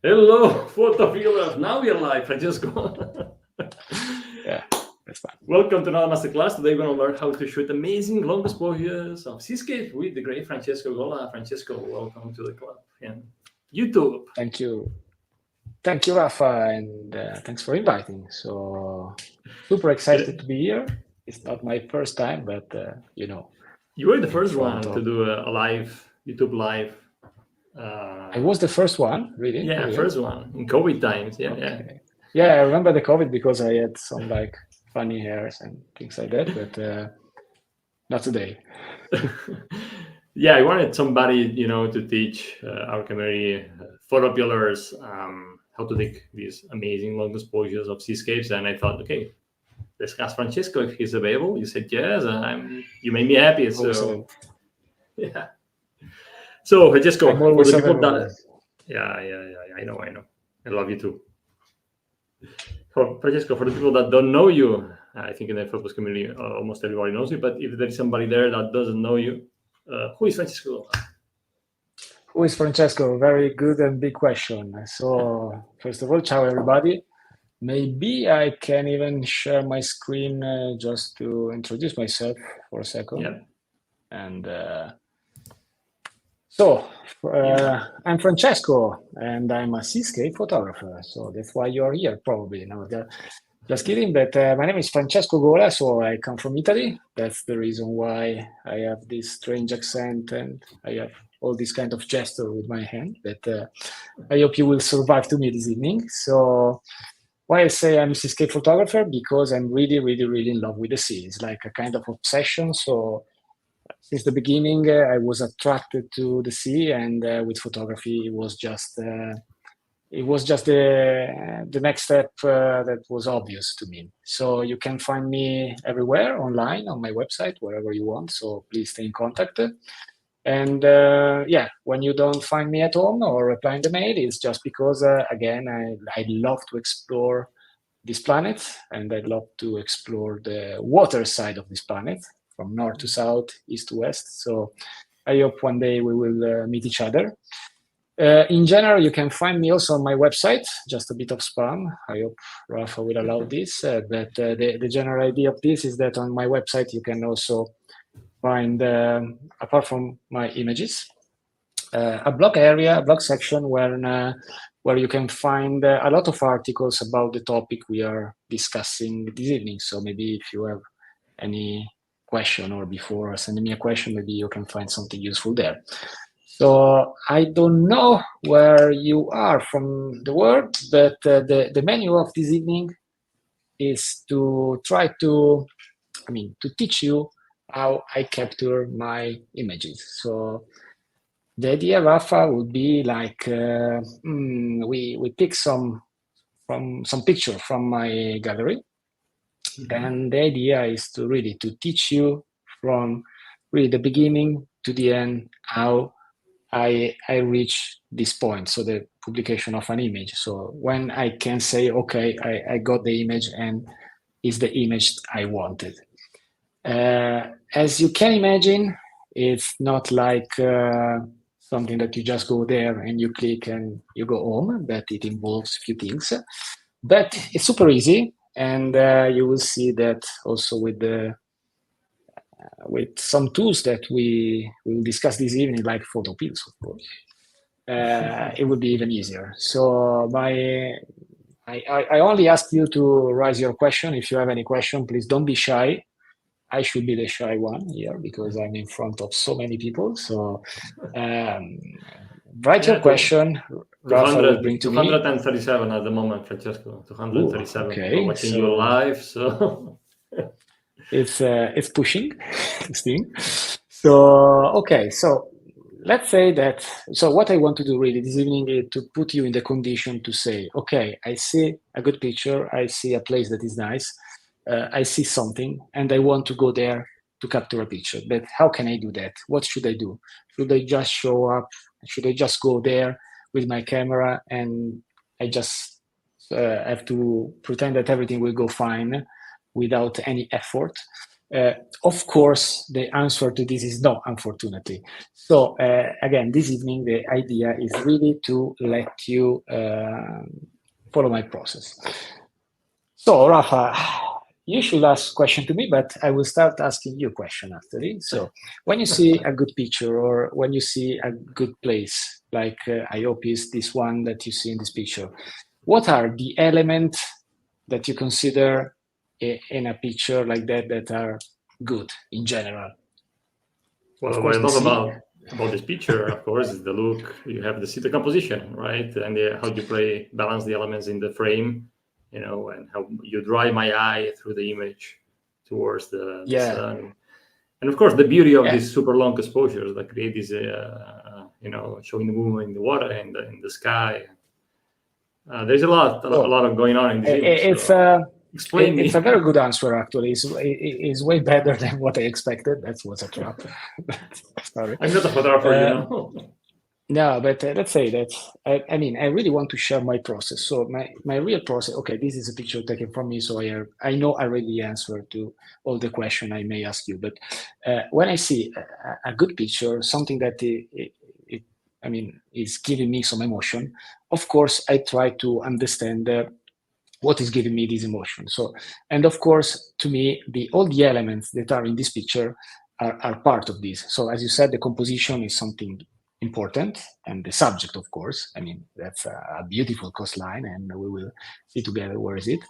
Hello, PhotoPilllers. Now we are live, Francesco. Yeah, that's fine. Welcome to another masterclass. Today we're going to learn how to shoot amazing long exposures of Seascape with the great Francesco Gola. Francesco, welcome to the club and YouTube. Thank you. Thank you, Rafa, and thanks for inviting. So super excited to be here. It's not my first time, but You were the in first front one to of. do a live YouTube live. I was the first one, really, for Yeah, real. first one in COVID times. Yeah, yeah. Okay. Yeah, I remember the COVID because I had some like funny hairs and things like that, but not today. Yeah, I wanted somebody, to teach our community photopillars how to take these amazing long exposures of seascapes. And I thought, okay, let's ask Francesco if he's available. You said yes, and you made me happy. Always So available. yeah. So I'm Francesco, for always the people available. that, yeah, I know, I love you too. For Francesco, for the people that don't know you, I think in the focus community, almost everybody knows you. But if there is somebody there that doesn't know you, who is Francesco? Who is Francesco? Very good and big question. So, first of all, ciao everybody. Maybe I can even share my screen just to introduce myself for a second. Yeah. And so, Yeah. I'm Francesco, and I'm a seascape photographer. So that's why you're here, probably. No, just kidding. But my name is Francesco Gola, so I come from Italy. That's the reason why I have this strange accent and I have all this kind of gesture with my hand. But I hope you will survive to me this evening. So why I say I'm a seascape photographer? Because I'm really, really, really in love with the sea. It's like a kind of obsession. So since the beginning, I was attracted to the sea, and with photography, it was just the next step that was obvious to me. So you can find me everywhere online on my website, wherever you want. So please stay in contact. And yeah, when you don't find me at home or reply in the mail, it's just because again I love to explore this planet, and I love to explore the water side of this planet from north to south, east to west. So I hope one day we will meet each other. In general, you can find me also on my website. Just a bit of spam. I hope Rafa will allow this. But the general idea of this is that on my website you can also find, apart from my images, a blog area, a blog section where you can find a lot of articles about the topic we are discussing this evening. So maybe if you have any question or before sending me a question, maybe you can find something useful there. So I don't know where you are from the world, but the menu of this evening is to try to teach you how I capture my images. So the idea, Rafa, would be like we pick some picture from my gallery, and the idea is to really to teach you from really the beginning to the end how I reach this point. So the publication of an image. So when I can say, okay, I got the image and is the image I wanted. As you can imagine, it's not like something that you just go there and you click and you go home, but it involves a few things. But it's super easy, and you will see that also with some tools that we will discuss this evening, like PhotoPills, of course. It would be even easier. So I only ask you to raise your question. If you have any question, please don't be shy. I should be the shy one here because I'm in front of so many people. So um, write your Yeah, question. Rafa will bring to me. 237 at the moment, Francesco. Oh, 237 people okay. watching you So live. So it's pushing this thing. So okay. So let's say that. So what I want to do really this evening is to put you in the condition to say, okay, I see a good picture. I see a place that is nice. I see something, and I want to go there to capture a picture. But how can I do that? What should I do? Should I just show up? Should I just go there with my camera and I just have to pretend that everything will go fine without any effort? Of course, the answer to this is no, unfortunately. So again, this evening, the idea is really to let you follow my process. So Rafa, you should ask question to me, but I will start asking you a question actually. So when you see a good picture or when you see a good place, like I hope is this one that you see in this picture, what are the elements that you consider in a picture like that are good in general? Well, Of when course, I the talk sea. about this picture, of course, is the look. You have the composition, right, and how you balance the elements in the frame, and how you drive my eye through the image towards the Yeah, sun, and of course the beauty of yeah. these super long exposures that create this, showing the movement in the water and in the sky. There's a lot Oh, of going on in this image. it's So explain it's a me. very good answer actually. It's way better than what I expected. That was a trap. Sorry. I'm not a photographer, No, but let's say that I mean I really want to share my process. So my real process. Okay, this is a picture taken from me, so I know already the answer to all the question I may ask you. But when I see a good picture, something that I mean is giving me some emotion, of course I try to understand what is giving me this emotion. So, and of course, to me, all the elements that are in this picture are part of this. So, as you said, the composition is something important, and the subject, of course. I mean, that's a beautiful coastline, and we will see together where is it.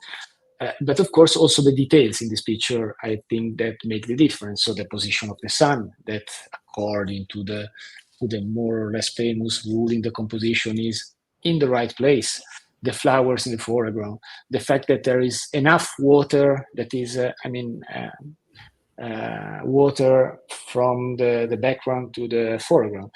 But of course, also the details in this picture, I think that make the difference. So the position of the sun, that according to the more or less famous rule in the composition, is in the right place. The flowers in the foreground, the fact that there is enough water that is, water from the background to the foreground.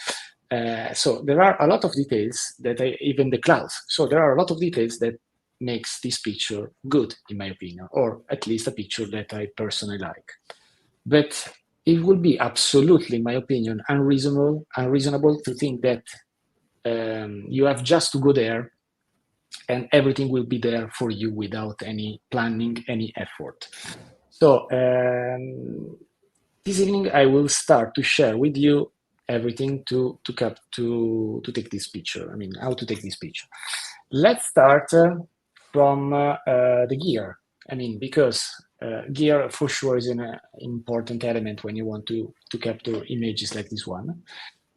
So there are a lot of details even the clouds. So there are a lot of details that makes this picture good, in my opinion, or at least a picture that I personally like. But it would be absolutely, in my opinion, unreasonable to think that you have just to go there and everything will be there for you without any planning, any effort. So this evening I will start to share with you everything to take this picture. I mean, how to take this picture. Let's start from the gear. I mean, because gear for sure is an important element when you want to capture images like this one.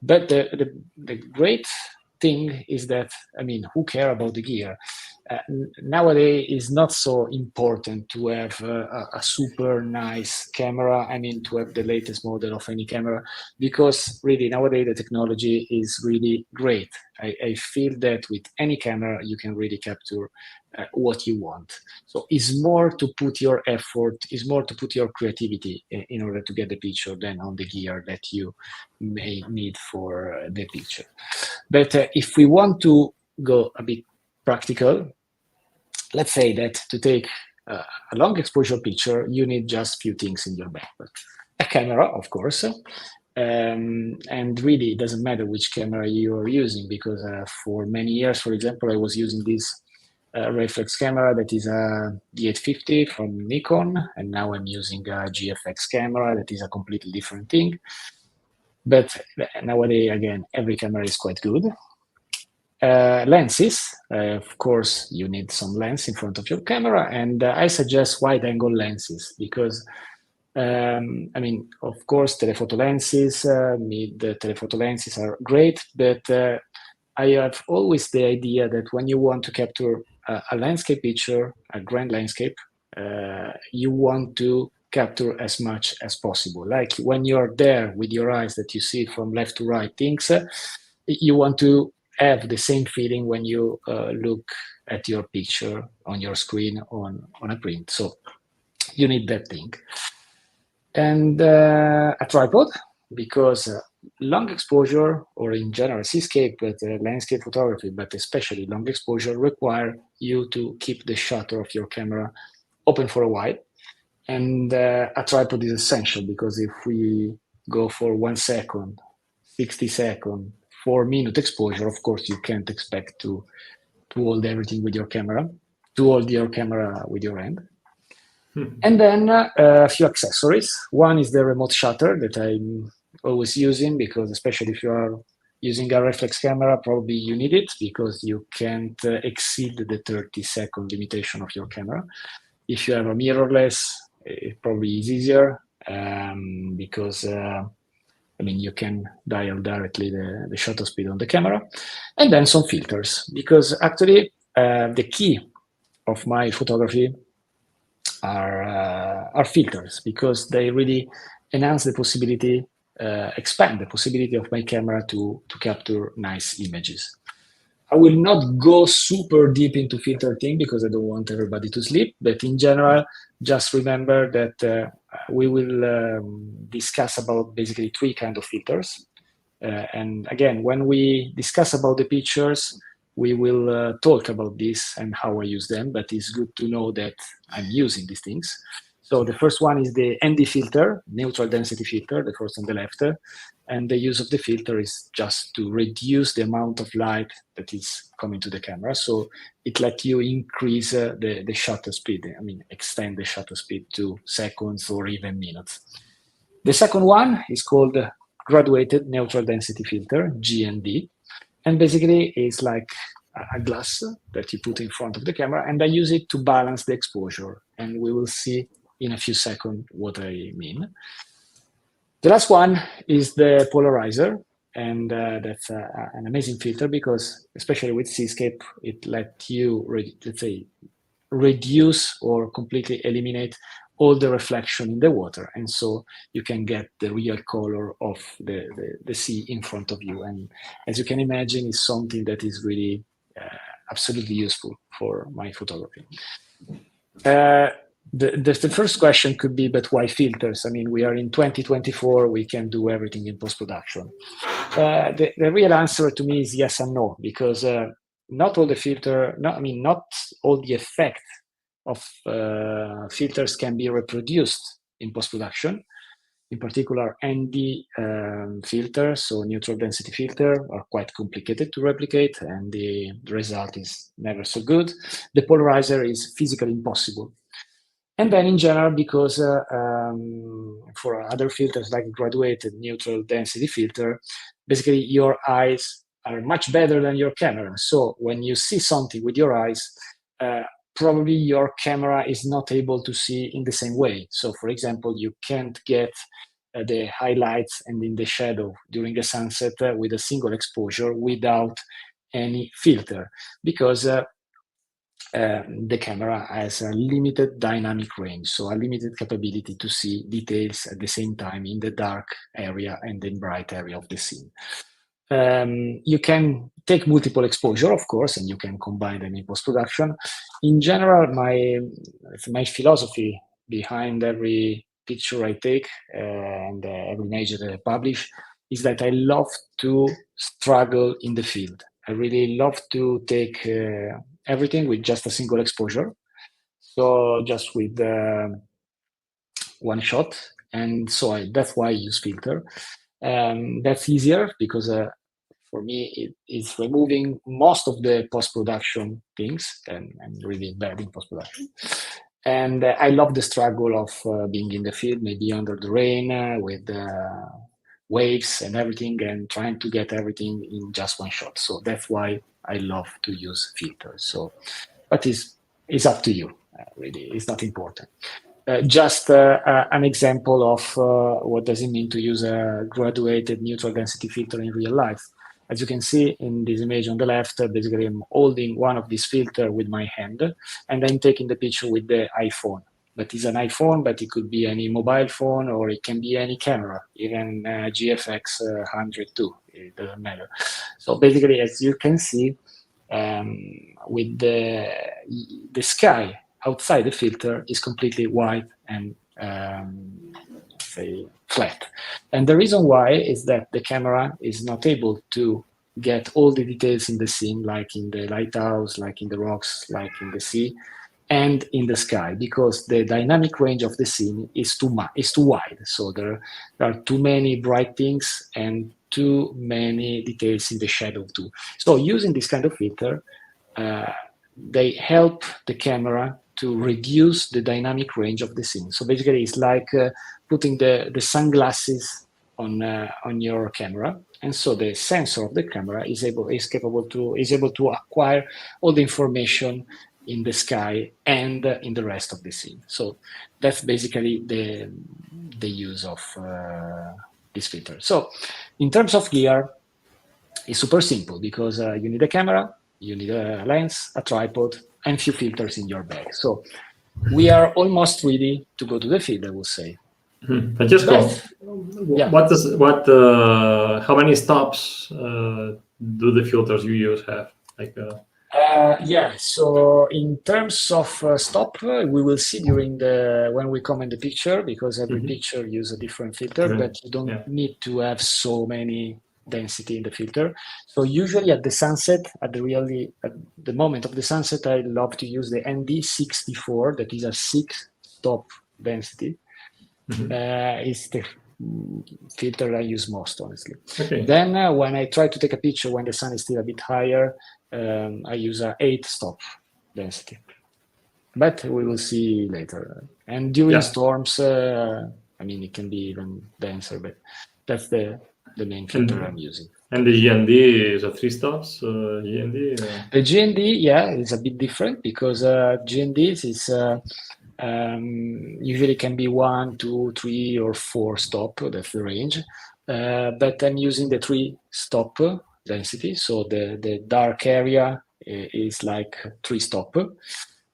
But the great thing is that, I mean, who care about the gear? Nowadays, it's not so important to have a super nice camera. I mean, to have the latest model of any camera, because really nowadays the technology is really great. I feel that with any camera you can really capture what you want. So it's more to put your effort, it's more to put your creativity in order to get the picture than on the gear that you may need for the picture. But if we want to go a bit practical, let's say that to take a long exposure picture, you need just few things in your backpack. A camera, of course, and really it doesn't matter which camera you are using, because for many years, for example, I was using this reflex camera that is a D850 from Nikon, and now I'm using a GFX camera that is a completely different thing. But nowadays, again, every camera is quite good. Lenses, of course, you need some lens in front of your camera, and I suggest wide-angle lenses because, I mean, of course, telephoto lenses, telephoto lenses are great, but I have always the idea that when you want to capture a landscape picture, a grand landscape, you want to capture as much as possible. Like when you're there with your eyes that you see from left to right things, you want to have the same feeling when you look at your picture on your screen on a print. So you need that thing. And a tripod, because long exposure, or in general seascape, but landscape photography, but especially long exposure, require you to keep the shutter of your camera open for a while. And a tripod is essential, because if we go for 1 second, 60 second, 4-minute exposure, of course you can't expect to hold everything with your camera, to hold your camera with your hand. And then a few accessories. One is the remote shutter that I'm always using, because especially if you are using a reflex camera, probably you need it because you can't exceed the 30-second limitation of your camera. If you have a mirrorless, it probably is easier because I mean, you can dial directly the shutter speed on the camera. And then some filters, because actually the key of my photography are filters, because they really enhance the possibility, expand the possibility of my camera to capture nice images. I will not go super deep into filter thing because I don't want everybody to sleep, but in general, just remember that we will discuss about basically three kinds of filters. And again, when we discuss about the pictures, we will talk about this and how I use them, but it's good to know that I'm using these things. So the first one is the ND filter, neutral density filter, the first on the left. And the use of the filter is just to reduce the amount of light that is coming to the camera. So it lets you increase the shutter speed, I mean, extend the shutter speed to seconds or even minutes. The second one is called graduated neutral density filter, GND. And basically it's like a glass that you put in front of the camera, and I use it to balance the exposure. And we will see in a few seconds what I mean. The last one is the polarizer, and that's an amazing filter because, especially with Seascape, it lets you, let's say, reduce or completely eliminate all the reflection in the water, and so you can get the real color of the sea in front of you. And as you can imagine, it's something that is really absolutely useful for my photography. The first question could be, but why filters? I mean, we are in 2024, we can do everything in post-production. The real answer to me is yes and no, because not all the filter, not all the effect of filters can be reproduced in post-production. In particular, ND filters, so neutral density filter, are quite complicated to replicate, and the result is never so good. The polarizer is physically impossible. And then in general, because for other filters like graduated neutral density filter, basically your eyes are much better than your camera. So when you see something with your eyes, probably your camera is not able to see in the same way. So for example, you can't get the highlights and in the shadow during the sunset with a single exposure without any filter, because the camera has a limited dynamic range, so a limited capability to see details at the same time in the dark area and the bright area of the scene. You can take multiple exposure, of course, and you can combine them in post-production. In general, my philosophy behind every picture I take and every image that I publish is that I love to struggle in the field. I really love to take everything with just a single exposure. So just with one shot. And so that's why I use filter. That's easier because for me, it is removing most of the post-production things, and I'm really bad in post-production. And I love the struggle of being in the field, maybe under the rain with waves and everything, and trying to get everything in just one shot. So that's why I love to use filters. So, but it's up to you. Really, it's not important. Just an example of what does it mean to use a graduated neutral density filter in real life. As you can see in this image on the left, basically I'm holding one of these filters with my hand, and I'm taking the picture with the iPhone. But it's an iPhone, but it could be any mobile phone, or it can be any camera, even GFX 102, it doesn't matter. So basically, as you can see, with the sky outside the filter is completely white and say flat. And the reason why is that the camera is not able to get all the details in the scene, like in the lighthouse, like in the rocks, like in the sea, and in the sky, because the dynamic range of the scene is too wide. So there are too many bright things and too many details in the shadow too. So using this kind of filter, they help the camera to reduce the dynamic range of the scene. So basically, it's like putting the sunglasses on your camera, and so the sensor of the camera is able to acquire all the information in the sky and in the rest of the scene. So that's basically the use of this filter. So in terms of gear, it's super simple because you need a camera, you need a lens, a tripod, and a few filters in your bag. So we are almost ready to go to the field, I would say. Francesco, yeah. How many stops do the filters you use have? Yeah, so in terms of stop, we will see during when we comment the picture, because every picture uses a different filter, but you don't need to have so many density in the filter. So usually at the sunset, at the moment of the sunset, I love to use the ND64, that is a 6-stop density. It's the filter I use most, honestly. Okay. Then when I try to take a picture when the sun is still a bit higher, I use a 8-stop density, but we will see later. And during storms, I mean, it can be even denser, but that's the main filter I'm using. And the GND is a 3 stops. GND. The GND, yeah, is a bit different because GND is usually can be 1, 2, 3, or 4 stop. That's the range. But I'm using the 3-stop density. So the dark area is like 3-stop.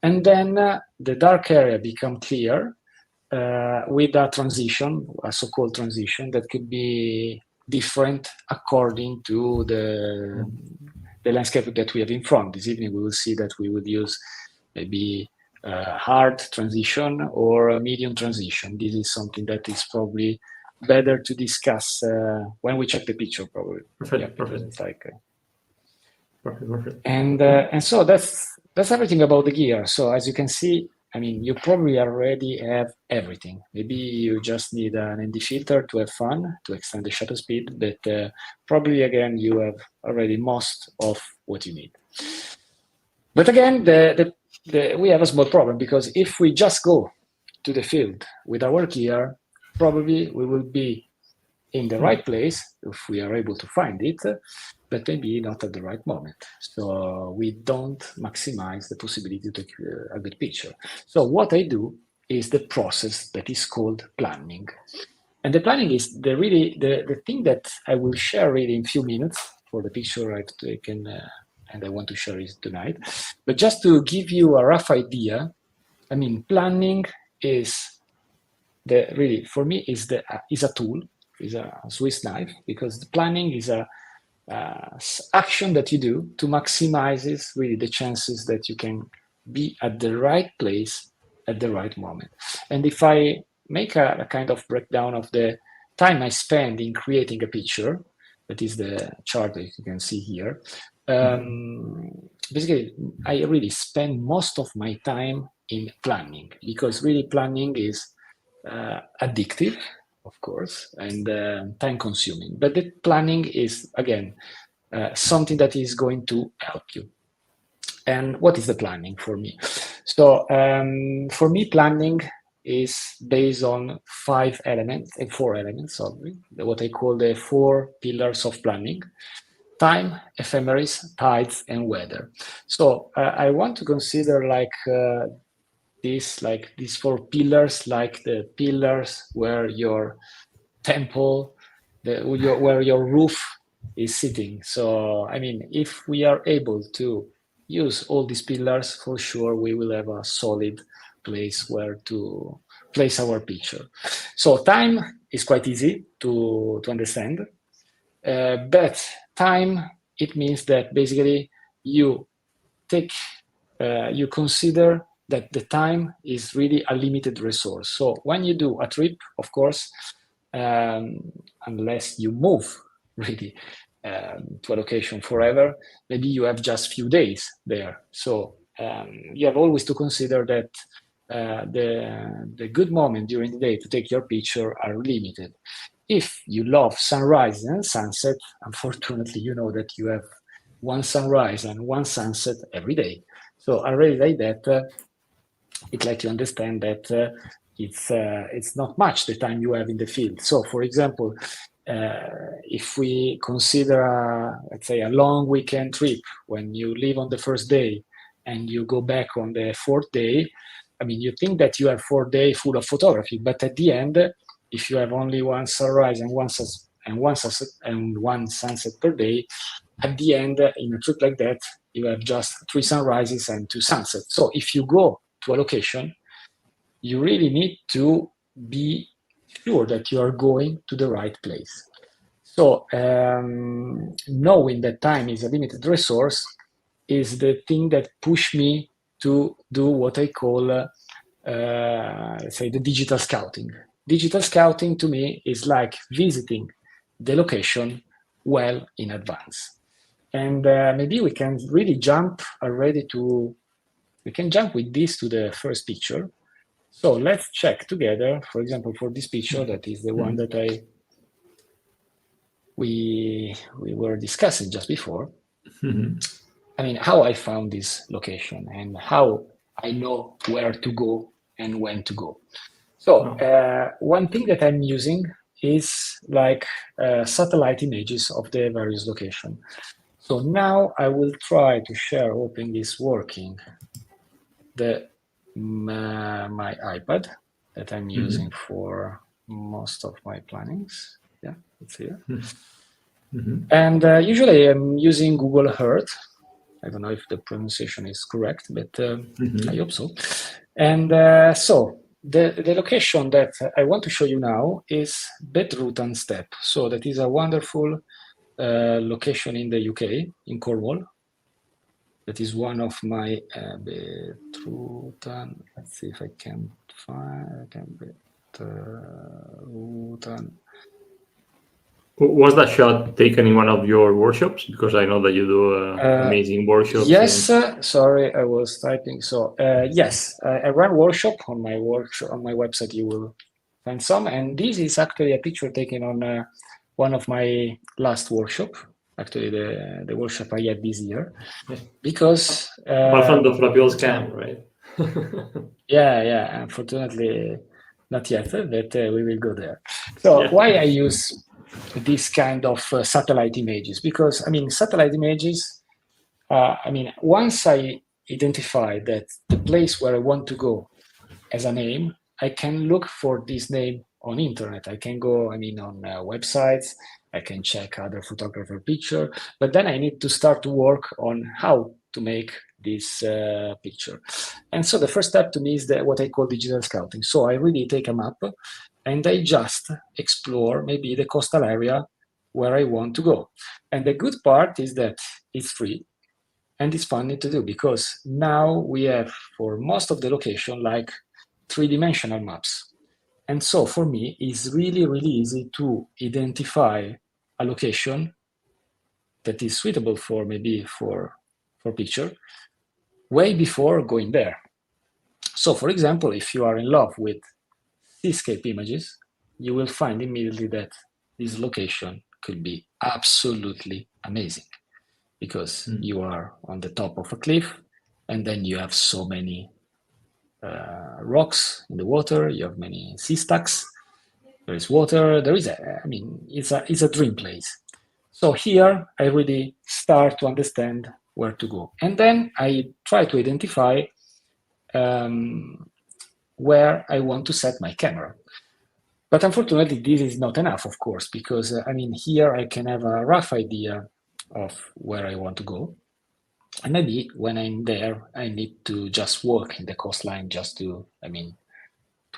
And then the dark area become clear with a transition, a so-called transition that could be different according to the landscape that we have in front. This evening we will see that we would use maybe hard transition or a medium transition. This is something that is probably better to discuss when we check the picture, probably. Perfect. It's like, perfect. And so that's everything about the gear. So as you can see, I mean, you probably already have everything. Maybe you just need an ND filter to have fun, to extend the shutter speed, but probably again you have already most of what you need. But again, we have a small problem, because if we just go to the field with our gear, probably we will be in the right place if we are able to find it, but maybe not at the right moment. So we don't maximize the possibility to take a good picture. So what I do is the process that is called planning. And the planning is the thing that I will share really in a few minutes for the picture I've taken, and I want to share it tonight. But just to give you a rough idea, I mean, planning is for me is a tool, is a Swiss knife, because the planning is a action that you do to maximizes really the chances that you can be at the right place at the right moment. And if I make a kind of breakdown of the time I spend in creating a picture, that is the chart that you can see here, basically I really spend most of my time in planning, because really planning is addictive, of course, and time consuming. But the planning is, again, something that is going to help you. And what is the planning for me? So for me, planning is based on 4 elements, sorry, what I call the 4 pillars of planning: time, ephemeris, tides, and weather. So I want to consider these 4 pillars, like the pillars where your temple, where your roof is sitting. So, I mean, if we are able to use all these pillars, for sure we will have a solid place where to place our picture. So time is quite easy to understand, but time, it means that basically you consider that the time is really a limited resource. So when you do a trip, of course, unless you move really to a location forever, maybe you have just few days there. So you have always to consider that the good moment during the day to take your picture are limited. If you love sunrise and sunset, unfortunately, you know that you have one sunrise and one sunset every day. So already like that, it lets you understand that it's not much the time you have in the field. So, for example, if we consider, let's say, a long weekend trip, when you leave on the first day and you go back on the fourth day, I mean, you think that you have 4 days full of photography, but at the end, if you have only one sunrise and one sunset per day, at the end, in a trip like that, you have just 3 sunrises and 2 sunsets. So if you go to a location, you really need to be sure that you are going to the right place. So knowing that time is a limited resource is the thing that pushed me to do what I call, let's say, the digital scouting. Digital scouting to me is like visiting the location well in advance. And maybe we can really jump already to, we can jump with this to the first picture. So let's check together, for example, for this picture, that is the one that we were discussing just before. I mean, how I found this location and how I know where to go and when to go. So one thing that I'm using is like satellite images of the various locations. So now I will try to share, hoping is working, my iPad that I'm using for most of my plannings. Yeah, it's here. And usually I'm using Google Earth. I don't know if the pronunciation is correct, but I hope so. And so the location that I want to show you now is Bedrutan Steppe. So that is a wonderful location in the UK, in Cornwall. That is one of my Bedrutan. Let's see if I can find Bedrutan. Was that shot taken in one of your workshops? Because I know that you do amazing workshops. Yes, sorry, I was typing. So yes, I run workshop on my website. You will find some, and this is actually a picture taken on one of my last workshop. Actually, the workshop I had this year, because from the PhotoPills camp, right? yeah. Unfortunately, not yet, but we will go there. So why I use this kind of satellite images? Because I mean, satellite images. I mean, once I identify that the place where I want to go as a name, I can look for this name on internet. I can go, I mean, on websites. I can check other photographer picture, but then I need to start to work on how to make this picture. And so the first step to me is what I call digital scouting. So I really take a map and I just explore maybe the coastal area where I want to go. And the good part is that it's free. And it's funny to do, because now we have, for most of the location, like 3-dimensional maps. And so for me, it's really, really easy to identify a location that is suitable for maybe for picture way before going there. So for example, if you are in love with seascape images, you will find immediately that this location could be absolutely amazing, because you are on the top of a cliff, and then you have so many rocks in the water, you have many sea stacks, there is water, there is it's a dream place. So here I really start to understand where to go. And then I try to identify where I want to set my camera. But unfortunately, this is not enough, of course, because here I can have a rough idea of where I want to go. And maybe when I'm there, I need to just walk in the coastline just to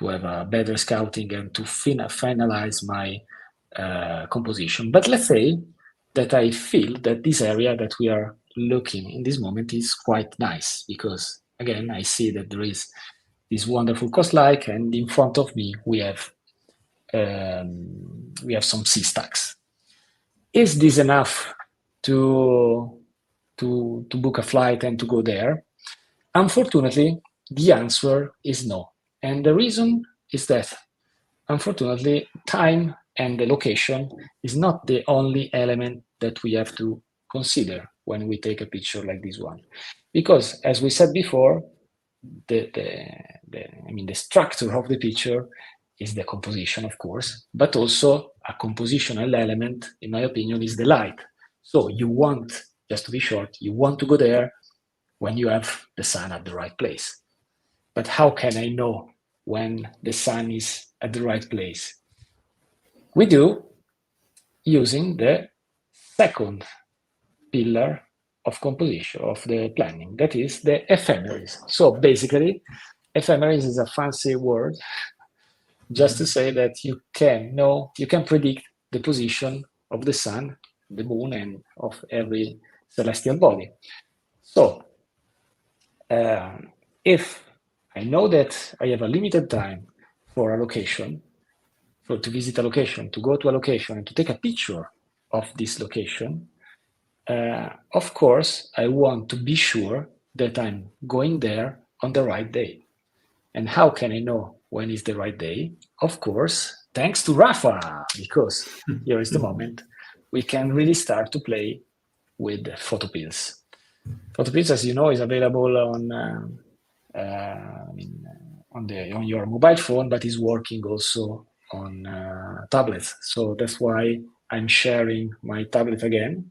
have a better scouting and to finalize my composition. But let's say that I feel that this area that we are looking in this moment is quite nice, because again, I see that there is this wonderful coastline, and in front of me we have some sea stacks. Is this enough to book a flight and to go there? Unfortunately, the answer is no. And the reason is that, unfortunately, time and the location is not the only element that we have to consider when we take a picture like this one. Because, as we said before, the structure of the picture is the composition, of course, but also a compositional element, in my opinion, is the light. So you want, just to be short, you want to go there when you have the sun at the right place. But how can I know when the sun is at the right place? We do using the second pillar of composition of the planning, that is the ephemeris. So basically, ephemeris is a fancy word just to say that you can predict the position of the sun, the moon, and of every celestial body. So if I know that I have a limited time for a location, to visit a location, to go to a location, and to take a picture of this location, of course, I want to be sure that I'm going there on the right day. And how can I know when is the right day? Of course, thanks to Rafa, because here is the moment we can really start to play with PhotoPills. PhotoPills, as you know, is available on your mobile phone, but is working also on tablets. So that's why I'm sharing my tablet again,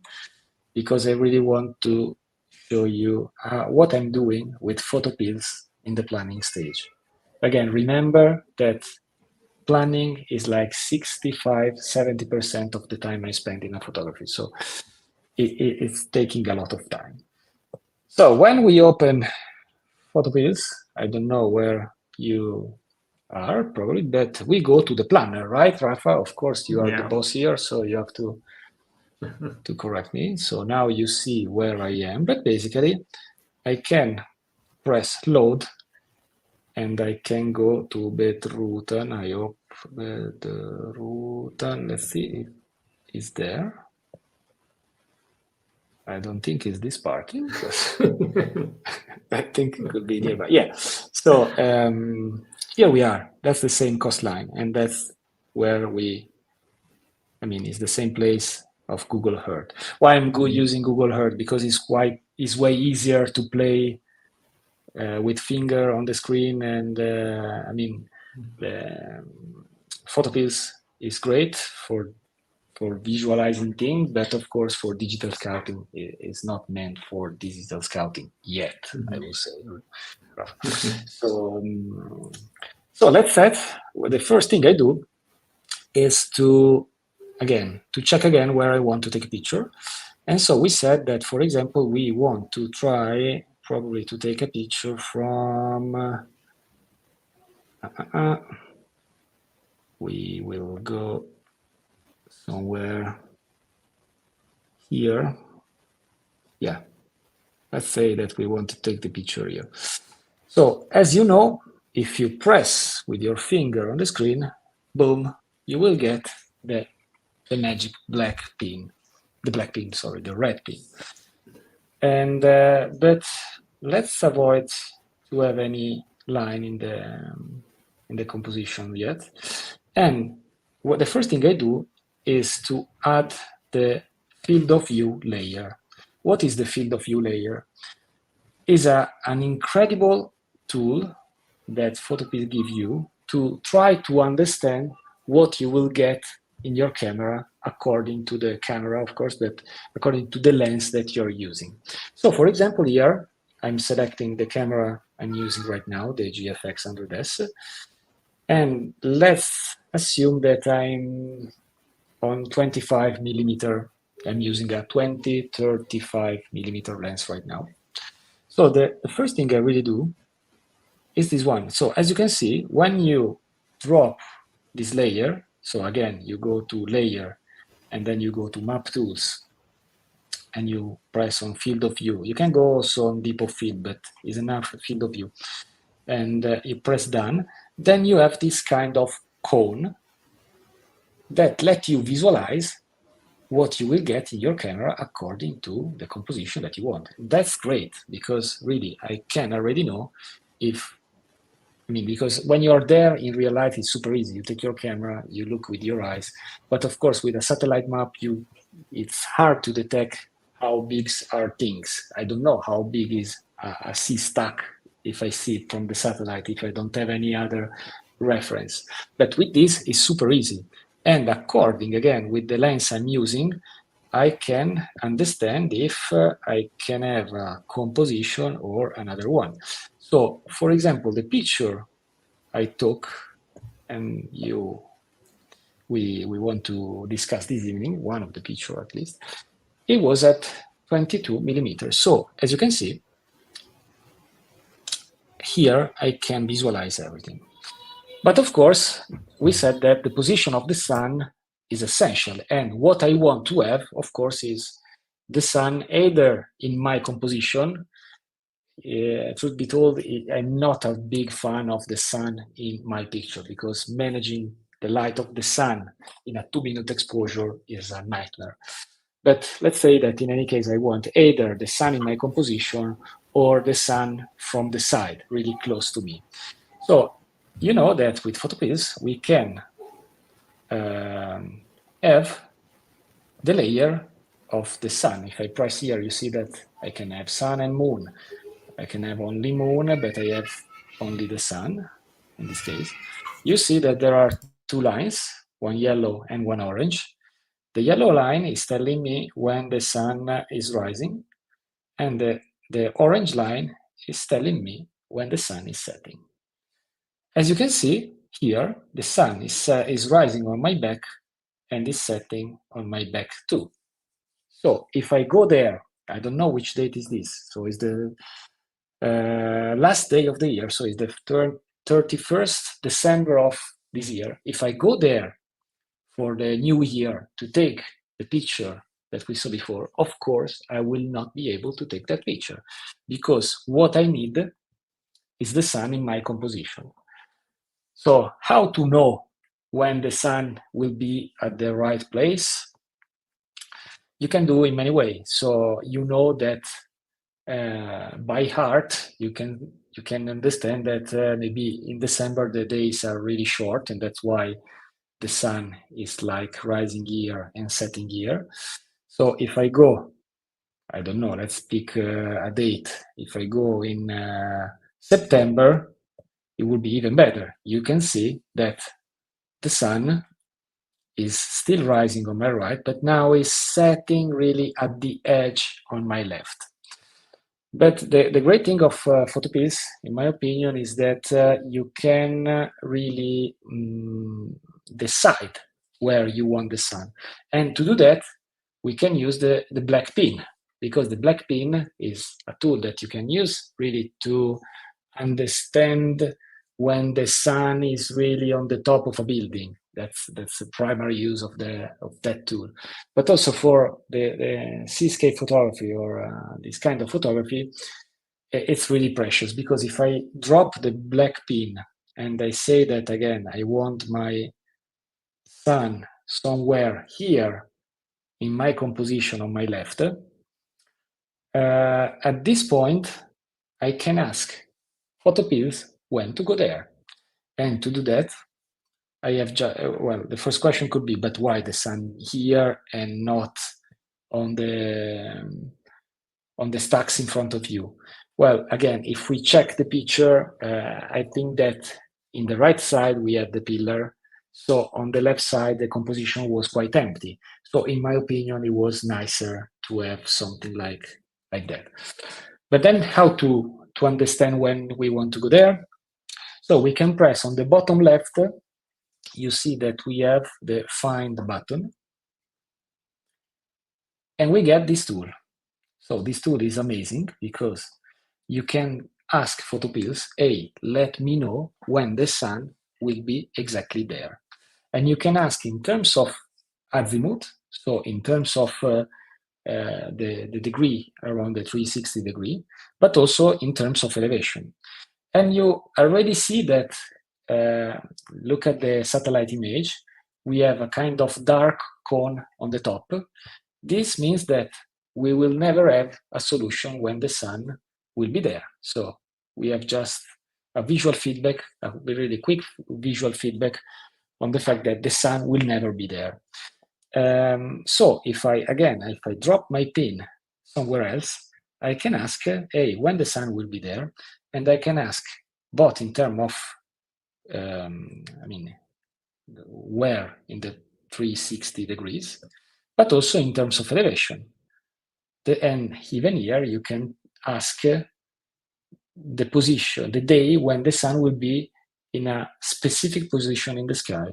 because I really want to show you what I'm doing with PhotoPills in the planning stage. Again, remember that planning is like 65-70% of the time I spend in a photography. So it's taking a lot of time. So when we open PhotoPills, I don't know where you are probably, but we go to the planner, right, Rafa? Of course, you are the boss here, so you have to correct me. So now you see where I am, but basically I can press load and I can go to Bedrutan. I hope Bedrutan, let's see if it's there. I don't think it's this parking, because I think it could be nearby. Yeah, so here we are. That's the same coastline, and that's where it's the same place of Google Earth. Why I'm using Google Earth? Because it's way easier to play with finger on the screen, and PhotoPills is great for visualizing things, but of course for digital scouting is not meant for digital scouting yet, I will say. So let's set. Well, the first thing I do is to check again where I want to take a picture. And so we said that, for example, we want to try probably to take a picture from we will go somewhere here. Yeah, let's say that we want to take the picture here. So as you know, if you press with your finger on the screen, boom, you will get the magic black pin, the red pin. And but let's avoid to have any line in the composition yet. And what the first thing I do is to add the field of view layer. What is the field of view layer? Is an incredible tool that PhotoPills give you to try to understand what you will get in your camera according to the camera, of course, but according to the lens that you're using. So for example, here, I'm selecting the camera I'm using right now, the GFX 100S, and let's assume that I'm on 25 millimeter. I'm using a 20-35 millimeter lens right now. So the first thing I really do is this one. So as you can see, when you drop this layer, so again, you go to layer and then you go to map tools and you press on field of view. You can go also on depth of field, but it's enough field of view. And you press done. Then you have this kind of cone that let you visualize what you will get in your camera according to the composition that you want. That's great, because really I can already know because when you're there in real life, it's super easy. You take your camera, you look with your eyes, but of course with a satellite map, it's hard to detect how big are things. I don't know how big is a sea stack if I see it from the satellite, if I don't have any other reference. But with this, it's super easy. And according, again, with the lens I'm using, I can understand if I can have a composition or another one. So, for example, the picture I took, and we want to discuss this evening, one of the picture at least, it was at 22 millimeters. So, as you can see, here I can visualize everything. But of course, we said that the position of the sun is essential. And what I want to have, of course, is the sun either in my composition. Truth be told, I'm not a big fan of the sun in my picture because managing the light of the sun in a 2-minute exposure is a nightmare. But let's say that in any case, I want either the sun in my composition or the sun from the side, really close to me. So you know that with PhotoPills, we can have the layer of the sun. If I press here, you see that I can have sun and moon. I can have only moon, but I have only the sun, in this case. You see that there are two lines, one yellow and one orange. The yellow line is telling me when the sun is rising, and the orange line is telling me when the sun is setting. As you can see here, the sun is rising on my back and is setting on my back too. So if I go there, I don't know which date is this. So it's the last day of the year. So it's the 31st December of this year. If I go there for the new year to take the picture that we saw before, of course, I will not be able to take that picture because what I need is the sun in my composition. So how to know when the sun will be at the right place? You can do in many ways. So you know that by heart, you can understand that maybe in December the days are really short, and that's why the sun is like rising here and setting here. So if I go, I don't know, let's pick a date. If I go in September, it will be even better. You can see that the sun is still rising on my right, but now is setting really at the edge on my left. But the great thing of PhotoPills, in my opinion, is that you can really decide where you want the sun. And to do that, we can use the black pin, because the black pin is a tool that you can use really to understand when the sun is really on the top of a building. That's the primary use of that tool. But also for the seascape photography or this kind of photography, it's really precious, because if I drop the black pin and I say that again, I want my sun somewhere here in my composition on my left, at this point, I can ask PhotoPills when to go there. And to do that, I have well, the first question could be, but why the sun here and not on the stacks in front of you? Well, again, if we check the picture, I think that in the right side we have the pillar. So on the left side, the composition was quite empty. So in my opinion, it was nicer to have something like that. But then how to understand when we want to go there? So we can press on the bottom left. You see that we have the find button, and we get this tool. So this tool is amazing because you can ask PhotoPills, hey, let me know when the sun will be exactly there. And you can ask in terms of azimuth, so in terms of the degree around the 360 degree, but also in terms of elevation. And you already see that, look at the satellite image, we have a kind of dark cone on the top. This means that we will never have a solution when the sun will be there. So we have just a visual feedback, a really quick visual feedback on the fact that the sun will never be there. So if I drop my pin somewhere else, I can ask, hey, when the sun will be there, and I can ask both in terms of, where in the 360 degrees, but also in terms of elevation. And even here, you can ask the position, the day when the sun will be in a specific position in the sky.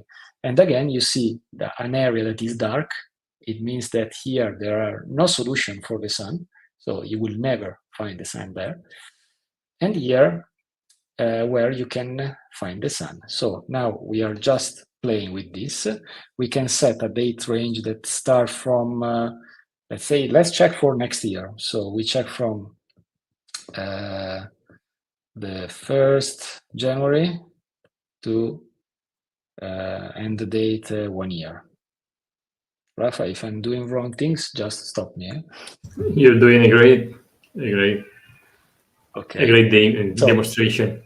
And again, you see an area that is dark. It means that here there are no solution for the sun, so you will never find the sun there. And here, where you can find the sun. So now we are just playing with this. We can set a date range that starts from, let's say, let's check for next year. So we check from the 1st January to end the date 1 year. Rafa, if I'm doing wrong things, just stop me. You're doing a great Okay. demonstration.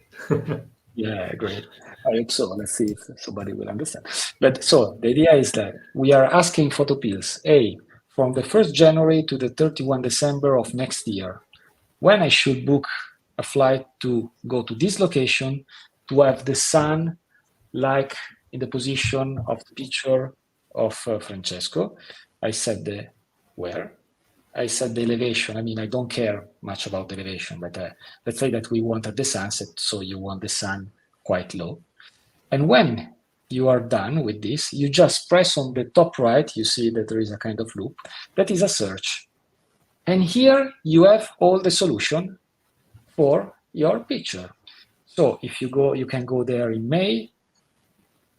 Yeah, great. I hope so. Let's see if somebody will understand. But so the idea is that we are asking PhotoPills, from the 1st January to the 31 December of next year, when I should book a flight to go to this location to have the sun like in the position of the picture of Francesco. I said the where. I said the elevation. I mean, I don't care much about the elevation, but let's say that we want at the sunset, so you want the sun quite low. And when you are done with this, you just press on the top right, you see that there is a kind of loop. That is a search. And here you have all the solution for your picture. So if you go, you can go there in May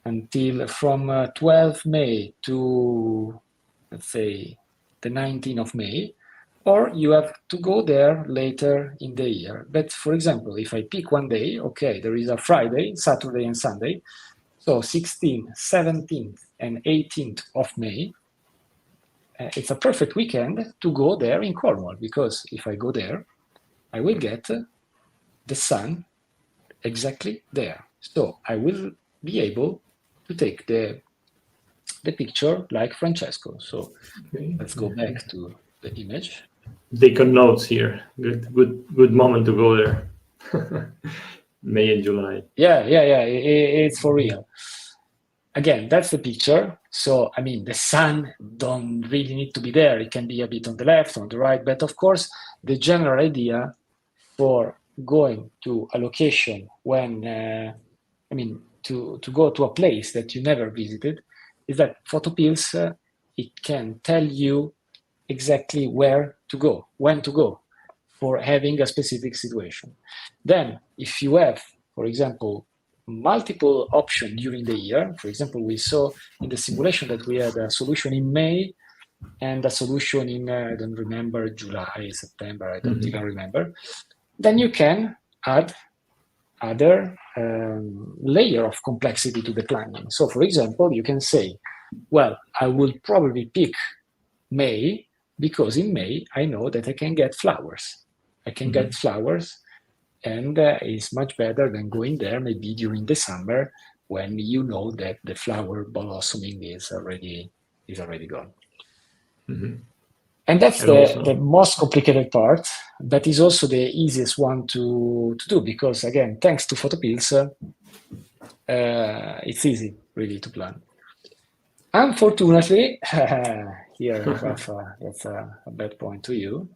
until from 12 May to, let's say, the 19th of May, or you have to go there later in the year. But for example, if I pick one day, okay, there is a Friday, Saturday and Sunday, so 16th, 17th and 18th of May, it's a perfect weekend to go there in Cornwall, because if I go there, I will get the sun exactly there. So I will be able to take the picture like Francesco. So let's go back to the image. Take notes here. Good moment to go there. May and July. Yeah. It's for real. Again, that's the picture. So, I mean, the sun don't really need to be there. It can be a bit on the left, on the right. But of course, the general idea for going to a location when, to go to a place that you never visited, is that PhotoPills, it can tell you exactly where to go, when to go for having a specific situation. Then, if you have, for example, multiple options during the year, for example, we saw in the simulation that we had a solution in May and a solution in, I don't remember, July, September, I don't even remember, then you can add other layer of complexity to the planning. So, for example, you can say, well, I will probably pick May because in May I know that I can get flowers. I can get flowers, and it's much better than going there maybe during the summer when you know that the flower blossoming is already gone. And that's the most complicated part, but is also the easiest one to do, because again, thanks to PhotoPills, it's easy really to plan. Unfortunately, here, Rafa, that's a bad point to you.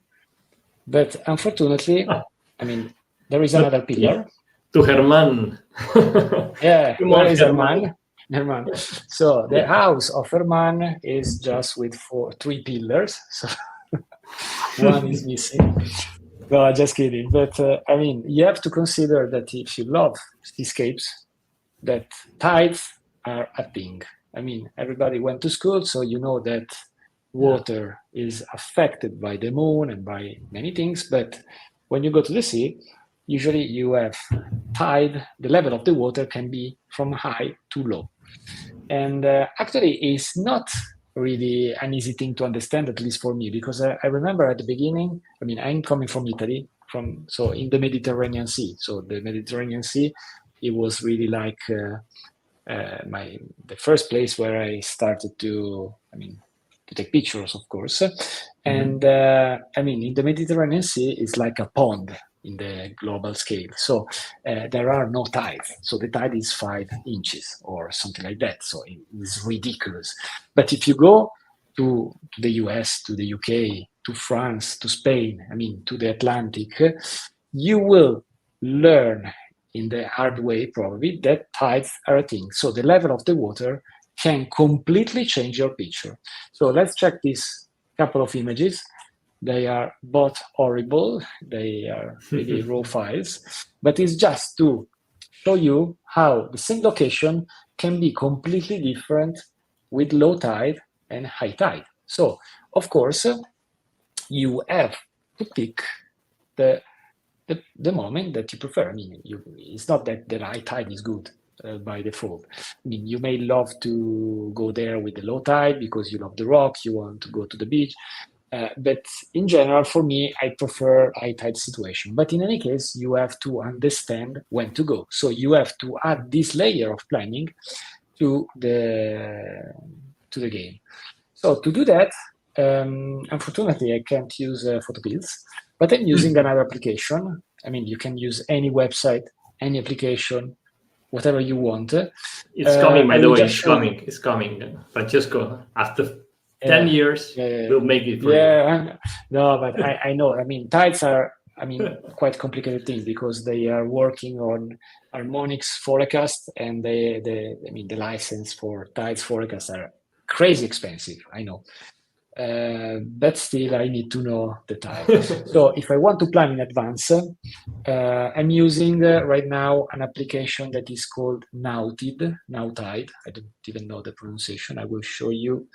But unfortunately, I mean, there is another pillar. To Herman. Yeah, where is Herman? Herman. So the house of Herman is just with 3 pillars. So one is missing. No, just kidding. But I mean, you have to consider that if you love seascapes, that tides are a thing. I mean, everybody went to school, so you know that water is affected by the moon and by many things. But when you go to the sea, usually you have tide. The level of the water can be from high to low. And actually, it's not really an easy thing to understand, at least for me, because I remember at the beginning, I mean, I'm coming from Italy, so in the Mediterranean Sea. So the Mediterranean Sea, it was really like the first place where I started to, take pictures, of course. And I mean, in the Mediterranean Sea, it's like a pond in the global scale. So there are no tides. So the tide is 5 inches or something like that. So it's ridiculous. But if you go to the US, to the UK, to France, to Spain, I mean, to the Atlantic, you will learn in the hard way, probably, that tides are a thing. So the level of the water can completely change your picture. So let's check this couple of images. They are both horrible. They are really raw files, but it's just to show you how the same location can be completely different with low tide and high tide. So, of course, you have to pick the moment that you prefer. I mean, it's not that the high tide is good by default. I mean, you may love to go there with the low tide because you love the rocks, you want to go to the beach. But in general, for me, I prefer high tide situation. But in any case, you have to understand when to go. So you have to add this layer of planning to the game. So to do that, unfortunately, I can't use PhotoPills, but I'm using another application. I mean, you can use any website, any application, whatever you want. It's coming, by the way. It's coming. It's coming. Francesco, after 10 years, we'll make it for you. No, but I know. I mean, tides are, quite complicated thing because they are working on harmonics forecast, and the license for tides forecast are crazy expensive. I know. But still, I need to know the tide. So if I want to plan in advance, I'm using right now an application that is called Nowtide. I don't even know the pronunciation. I will show you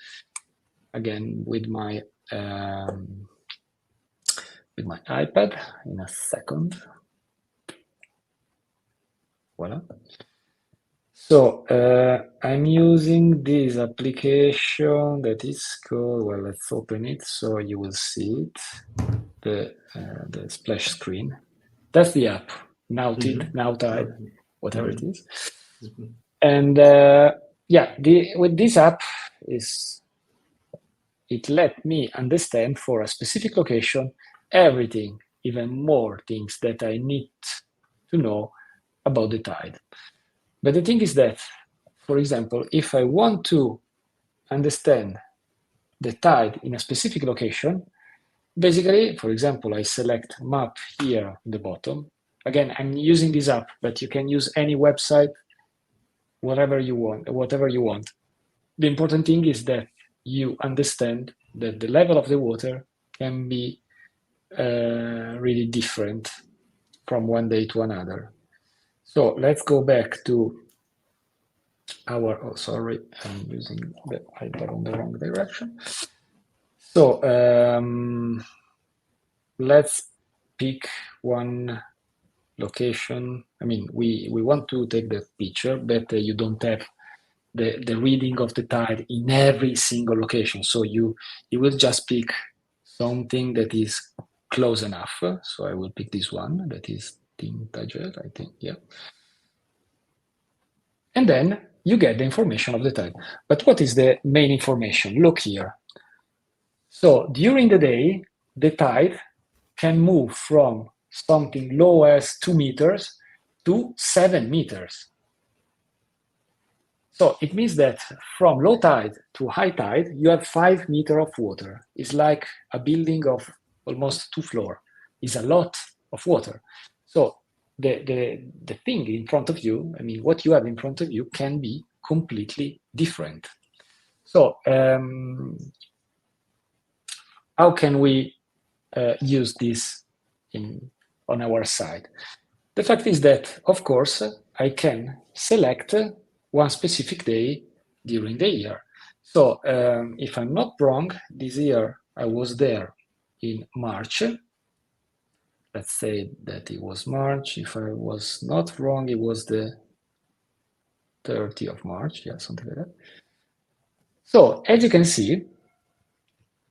again with my iPad in a second. Voila. So I'm using this application that is called, well, let's open it so you will see it, the splash screen. That's the app, Nowtide, whatever it is. And with this app, it let me understand for a specific location everything, even more things that I need to know about the tide. But the thing is that, for example, if I want to understand the tide in a specific location, basically, for example, I select map here on the bottom. Again, I'm using this app, but you can use any website, whatever you want. The important thing is that you understand that the level of the water can be really different from one day to another. So let's go back to I'm using the iPad on the wrong direction. So let's pick one location. I mean, we want to take the picture, but you don't have the reading of the tide in every single location. So you will just pick something that is close enough. So I will pick this one that is Tintagel, I think, yeah. And then you get the information of the tide. But what is the main information? Look here. So during the day, the tide can move from something low as 2 meters to 7 meters. So it means that from low tide to high tide, you have 5 meters of water. It's like a building of almost 2 floors. It's a lot of water. So the thing in front of you, I mean, what you have in front of you can be completely different. So how can we use this on our side? The fact is that, of course, I can select one specific day during the year. So if I'm not wrong, this year I was there in March. Let's say that it was March. If I was not wrong, it was the 30th of March, yeah, something like that. So as you can see,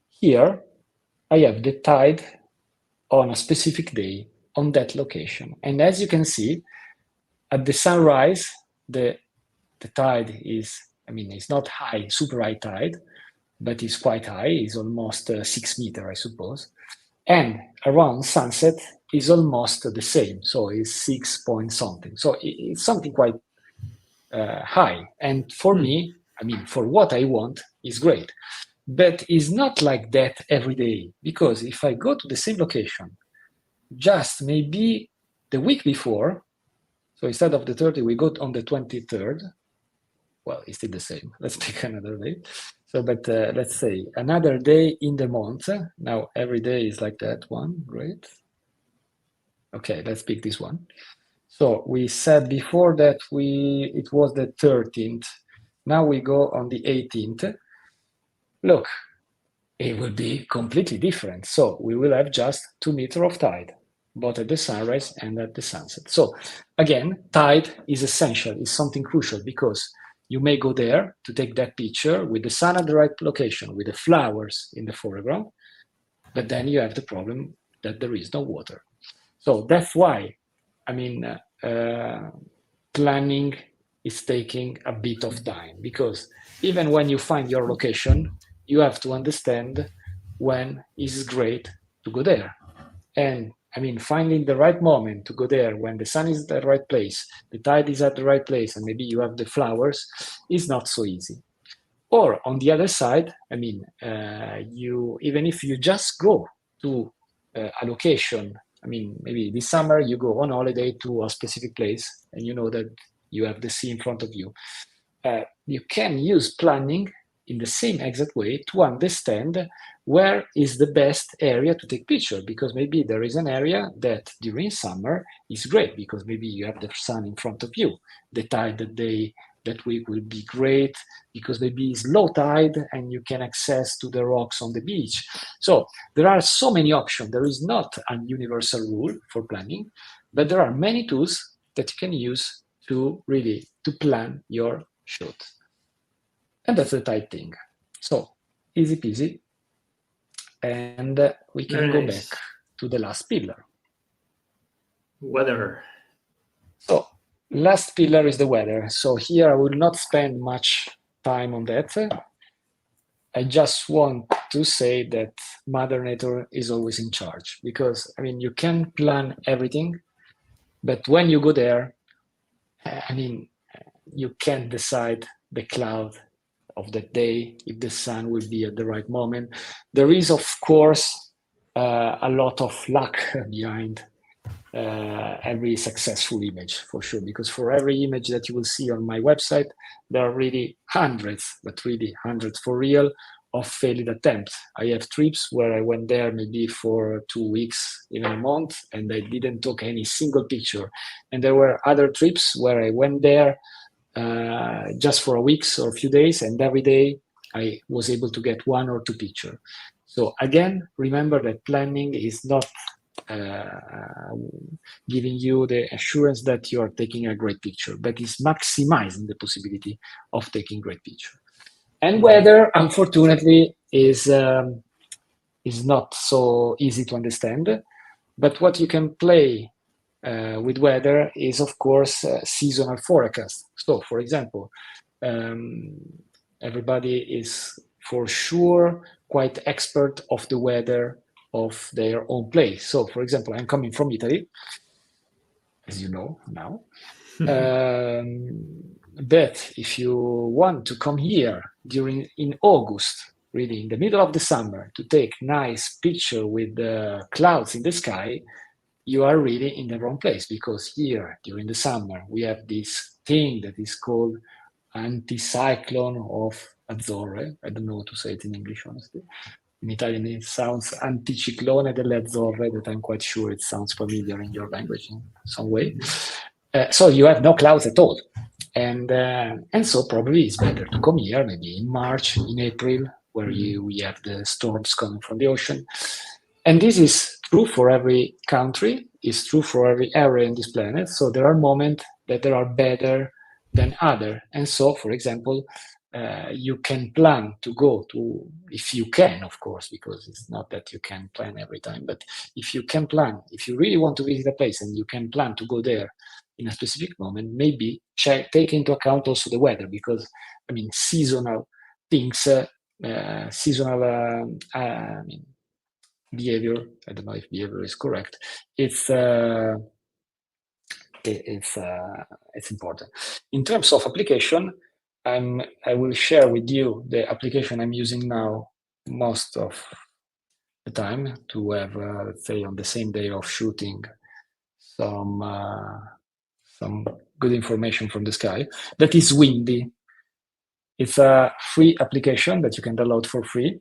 here I have the tide on a specific day on that location. And as you can see, at the sunrise, the tide is, I mean, it's not high, super high tide, but it's quite high. It's almost 6 meters, I suppose. And around sunset is almost the same. So it's 6 point something. So it's something quite high. And for me, I mean, for what I want, is great. But it's not like that every day, because if I go to the same location, just maybe the week before, so instead of the 30, we go on the 23rd. Well, it's still the same. Let's pick another day. So, but let's say another day in the month. Now, every day is like that one. Great. Okay, let's pick this one. So we said before that it was the 13th. Now we go on the 18th. Look, it will be completely different. So we will have just 2 meters of tide, both at the sunrise and at the sunset. So again, tide is essential, is something crucial, because you may go there to take that picture with the sun at the right location, with the flowers in the foreground, but then you have the problem that there is no water. So that's why, I mean, planning is taking a bit of time, because even when you find your location, you have to understand when is great to go there. And I mean, finding the right moment to go there, when the sun is at the right place, the tide is at the right place, and maybe you have the flowers, is not so easy. Or on the other side, I mean, even if you just go to a location, I mean, maybe this summer you go on holiday to a specific place and you know that you have the sea in front of you. You can use planning in the same exact way to understand where is the best area to take picture, because maybe there is an area that during summer is great because maybe you have the sun in front of you. The tide that week will be great because maybe it's low tide and you can access to the rocks on the beach. So there are so many options. There is not a universal rule for planning, but there are many tools that you can use to really to plan your shoot. And that's the tide thing. So easy peasy. And we can go back to the last pillar. Weather. So last pillar is the weather. So here I will not spend much time on that. I just want to say that Mother Nature is always in charge, because I mean, you can plan everything, but when you go there, I mean, you can't decide the cloud of that day, if the sun will be at the right moment. There is, of course, a lot of luck behind every successful image, for sure, because for every image that you will see on my website, there are really hundreds, but really hundreds for real, of failed attempts. I have trips where I went there maybe for 2 weeks, even a month, and I didn't take any single picture. And there were other trips where I went there just for a week or a few days, and every day I was able to get 1 or 2 pictures. So again, remember that planning is not giving you the assurance that you are taking a great picture, but is maximizing the possibility of taking great picture. And weather, unfortunately, is not so easy to understand. But what you can play with weather is, of course, seasonal forecast. So, for example, everybody is for sure quite expert of the weather of their own place. So, for example, I'm coming from Italy, as you know now. But if you want to come here in August, really in the middle of the summer, to take nice picture with the clouds in the sky, you are really in the wrong place, because here during the summer we have this thing that is called anticyclone of Azzorre. I don't know how to say it in English, honestly. In Italian it sounds anticiclone delle Azzorre, that I'm quite sure it sounds familiar in your language in some way. So you have no clouds at all. And so probably it's better to come here maybe in March, in April, where we have the storms coming from the ocean. And this is true for every country, it's true for every area in this planet. So there are moments that there are better than other. And so, for example, you can plan to go to, if you can, of course, because it's not that you can plan every time, but if you can plan, if you really want to visit a place and you can plan to go there in a specific moment, maybe take into account also the weather, because I mean, seasonal things seasonal behavior. I don't know if behavior is correct. It's important. In terms of application, I will share with you the application I'm using now most of the time to have, let's say, on the same day of shooting, some good information from the sky. That is Windy. It's a free application that you can download for free.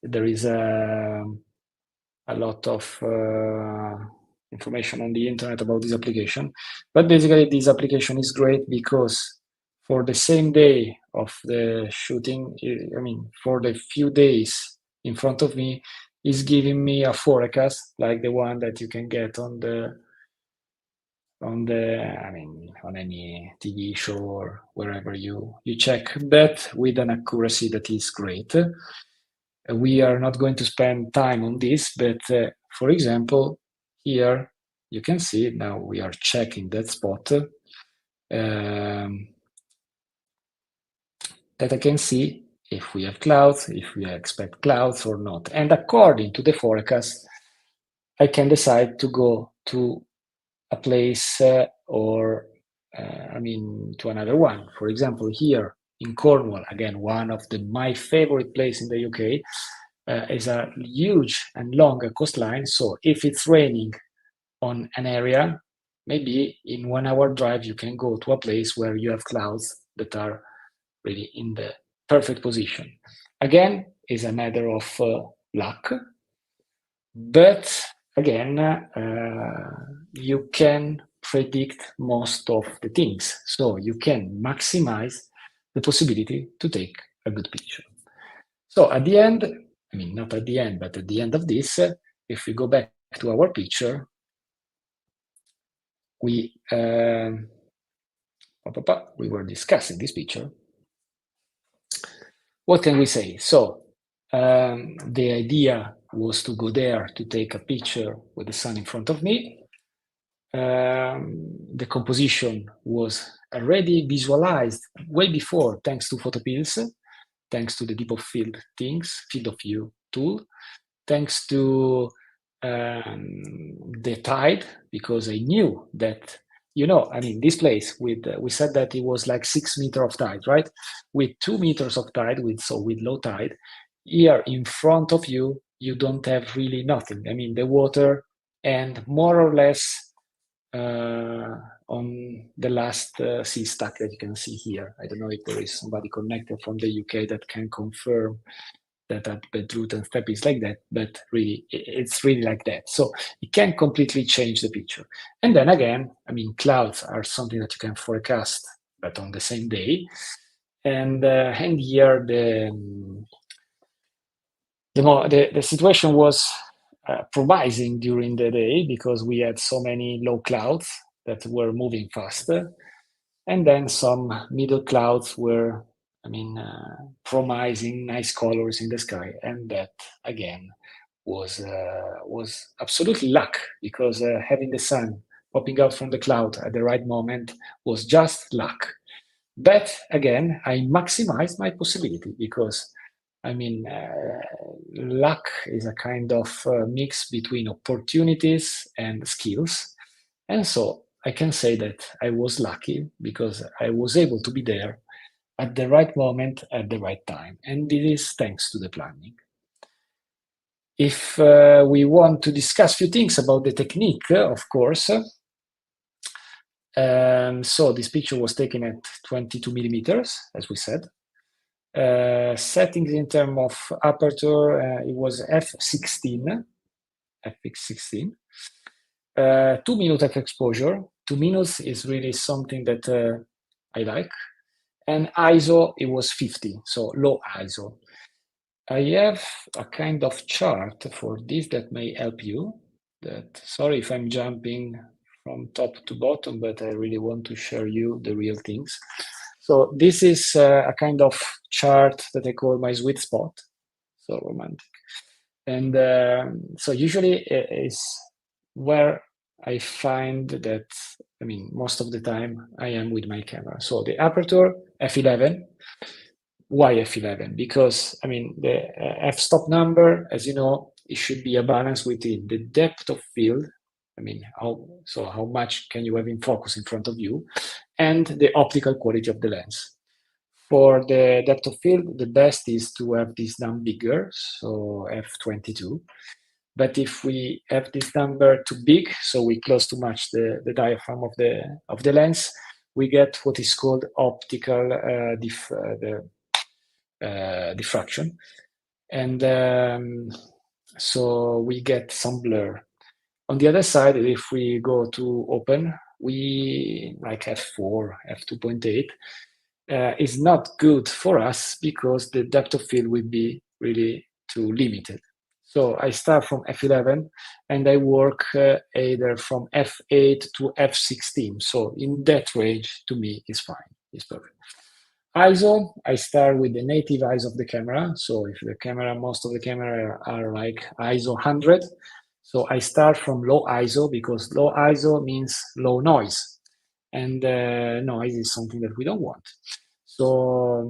There is a lot of information on the internet about this application. But basically, this application is great because for the same day of the shooting, I mean, for the few days in front of me, is giving me a forecast like the one that you can get on any TV show or wherever you check that, with an accuracy that is great. We are not going to spend time on this, but for example, here you can see now we are checking that spot, that I can see if we have clouds, if we expect clouds or not. And according to the forecast, I can decide to go to a place or to another one. For example, here in Cornwall, again, one of my favorite place in the UK, is a huge and long coastline. So if it's raining on an area, maybe in 1 hour drive, you can go to a place where you have clouds that are really in the perfect position. Again, is a matter of luck, but again, you can predict most of the things. So you can maximize the possibility to take a good picture. So at the end, not at the end, but at the end of this, if we go back to our picture, we were discussing this picture. What can we say? So the idea was to go there to take a picture with the sun in front of me. The composition was already visualized way before, thanks to PhotoPills, thanks to the deep of field field of view tool, thanks to the tide, because I knew that, this place we said that it was like 6 meters of tide, right? With 2 meters of tide, with low tide, here in front of you, you don't have really nothing. The water, and more or less on the last sea stack that you can see here. I don't know if there is somebody connected from the UK that can confirm that bedroot and step is like that, but really, it's really like that. So it can completely change the picture. And then again, clouds are something that you can forecast, but on the same day. And here the situation was promising during the day because we had so many low clouds that were moving faster, and then some middle clouds were promising nice colors in the sky. And that again was absolutely luck, because having the sun popping out from the cloud at the right moment was just luck. But again, I maximized my possibility, because luck is a kind of mix between opportunities and skills. And so I can say that I was lucky because I was able to be there at the right moment, at the right time. And it is thanks to the planning. If we want to discuss a few things about the technique, of course. So this picture was taken at 22 millimeters, as we said. Settings in terms of aperture, it was f16, fx16. 2 minutes of exposure. 2 minutes is really something that I like. And ISO, it was 50, so low ISO. I have a kind of chart for this that may help you. Sorry if I'm jumping from top to bottom, but I really want to show you the real things. So this is a kind of chart that I call my sweet spot. So romantic. And so usually is where I find that, most of the time I am with my camera. So the aperture, f11, Why f11? Because, I mean, the f-stop number, as you know, it should be a balance within the depth of field. I mean, how much can you have in focus in front of you, and the optical quality of the lens. For the depth of field, the best is to have this number bigger, so f22. But if we have this number too big, so we close too much the diaphragm of the lens, we get what is called optical diffraction, and so we get some blur. On the other side, if we go to open, we like f4, f2.8 is not good for us because the depth of field will be really too limited. So I start from f11 and I work either from f8 to f16. So in that range, to me, is fine, it's perfect. ISO, I start with the native ISO of the camera. So if the camera, most of the camera are like ISO 100. So I start from low ISO because low ISO means low noise. And noise is something that we don't want. So,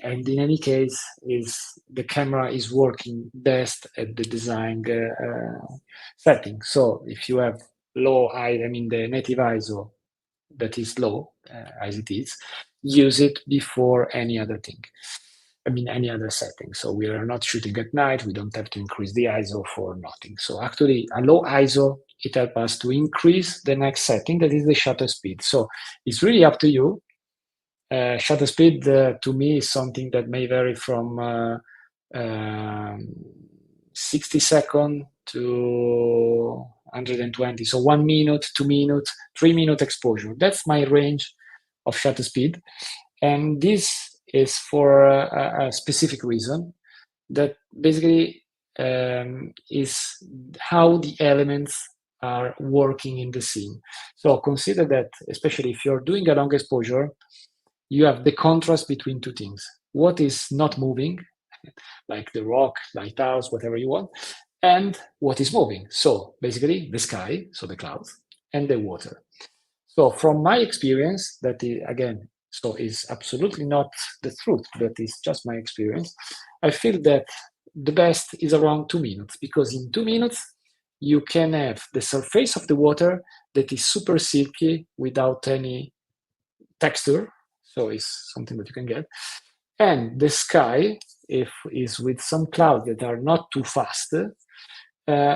and in any case, the camera is working best at the design setting. So if you have low I mean the native ISO that is low, as it is, use it before any other thing. I mean, any other setting. So we are not shooting at night. We don't have to increase the ISO for nothing. So actually, a low ISO, it helps us to increase the next setting, that is the shutter speed. So it's really up to you. Shutter speed, to me, is something that may vary from 60 seconds to 120. So 1 minute, 2 minutes, 3 minute exposure. That's my range of shutter speed. And this is for a specific reason that basically is how the elements are working in the scene. So consider that, especially if you're doing a long exposure, you have the contrast between two things. What is not moving, like the rock, lighthouse, whatever you want, and what is moving. So basically the sky, so the clouds, and the water. So from my experience, that is, again, so is absolutely not the truth, but it's just my experience. I feel that the best is around 2 minutes, because in 2 minutes, you can have the surface of the water that is super silky without any texture. So it's something that you can get. And the sky, if is with some clouds that are not too fast,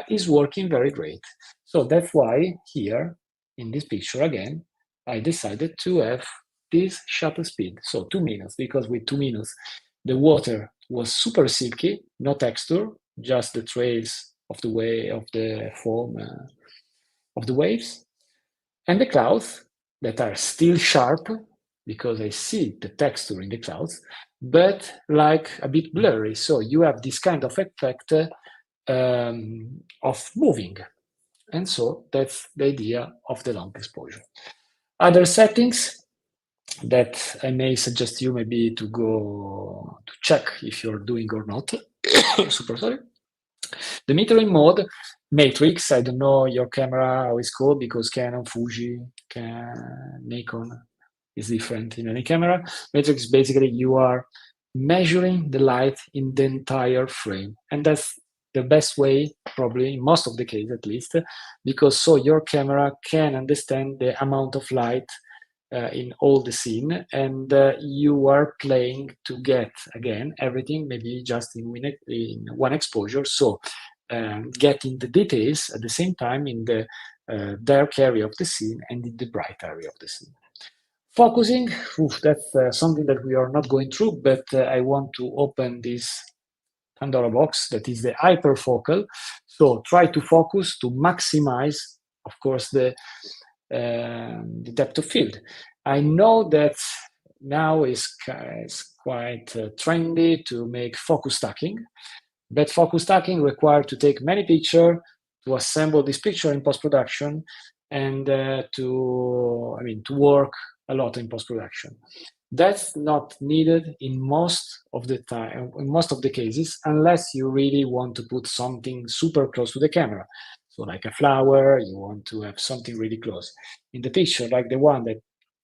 is working very great. So that's why here in this picture again, I decided to have this shutter speed, so 2 minutes, because with 2 minutes, the water was super silky, no texture, just the trails of the way of the foam of the waves, and the clouds that are still sharp because I see the texture in the clouds, but like a bit blurry. So you have this kind of effect of moving. And so that's the idea of the long exposure. Other settings that I may suggest you maybe to go to check if you're doing or not. Super sorry. The metering mode, matrix, I don't know your camera how it's called, because Canon, Fuji, Nikon is different in any camera. Matrix, basically you are measuring the light in the entire frame. And that's the best way, probably in most of the case at least, because so your camera can understand the amount of light in all the scene, and you are playing to get, again, everything maybe just in one exposure. So getting the details at the same time in the dark area of the scene and in the bright area of the scene. Focusing, that's something that we are not going through, but I want to open this Pandora box that is the hyperfocal. So try to focus to maximize, of course, the depth of field. I know that now is quite trendy to make focus stacking, but focus stacking requires to take many pictures to assemble this picture in post-production and to work a lot in post-production. That's not needed in most of the time, in most of the cases, unless you really want to put something super close to the camera. So like a flower, you want to have something really close. In the picture, like the one that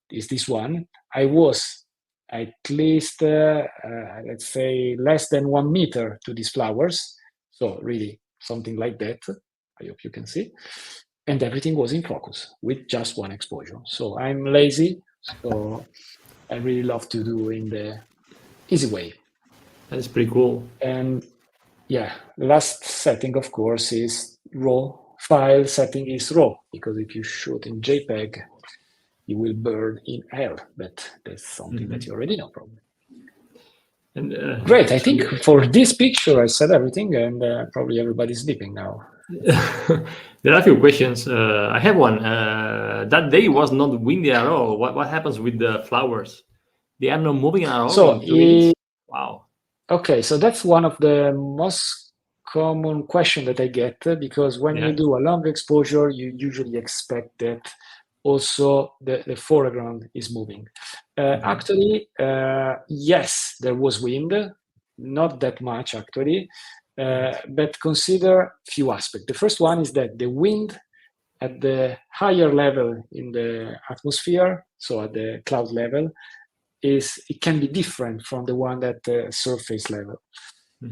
is this one, I was at least, let's say, less than 1 meter to these flowers. So really something like that. I hope you can see. And everything was in focus with just one exposure. So I'm lazy, so I really love to do in the easy way. That's pretty cool. And yeah, the last setting, of course, is RAW. File setting is RAW, because if you shoot in JPEG, you will burn in hell. But that's something that you already know, probably. And, Great. I think for this picture, I said everything, and probably everybody's sleeping now. There are a few questions. I have one. That day was not windy at all. What happens with the flowers? They are not moving at all So, in 2 minutes? Wow. Okay, so that's one of the most common question that I get, because when you do a long exposure, you usually expect that also the foreground is moving. Actually, yes, there was wind, not that much actually, but consider few aspects. The first one is that the wind at the higher level in the atmosphere, so at the cloud level, it can be different from the one at the surface level.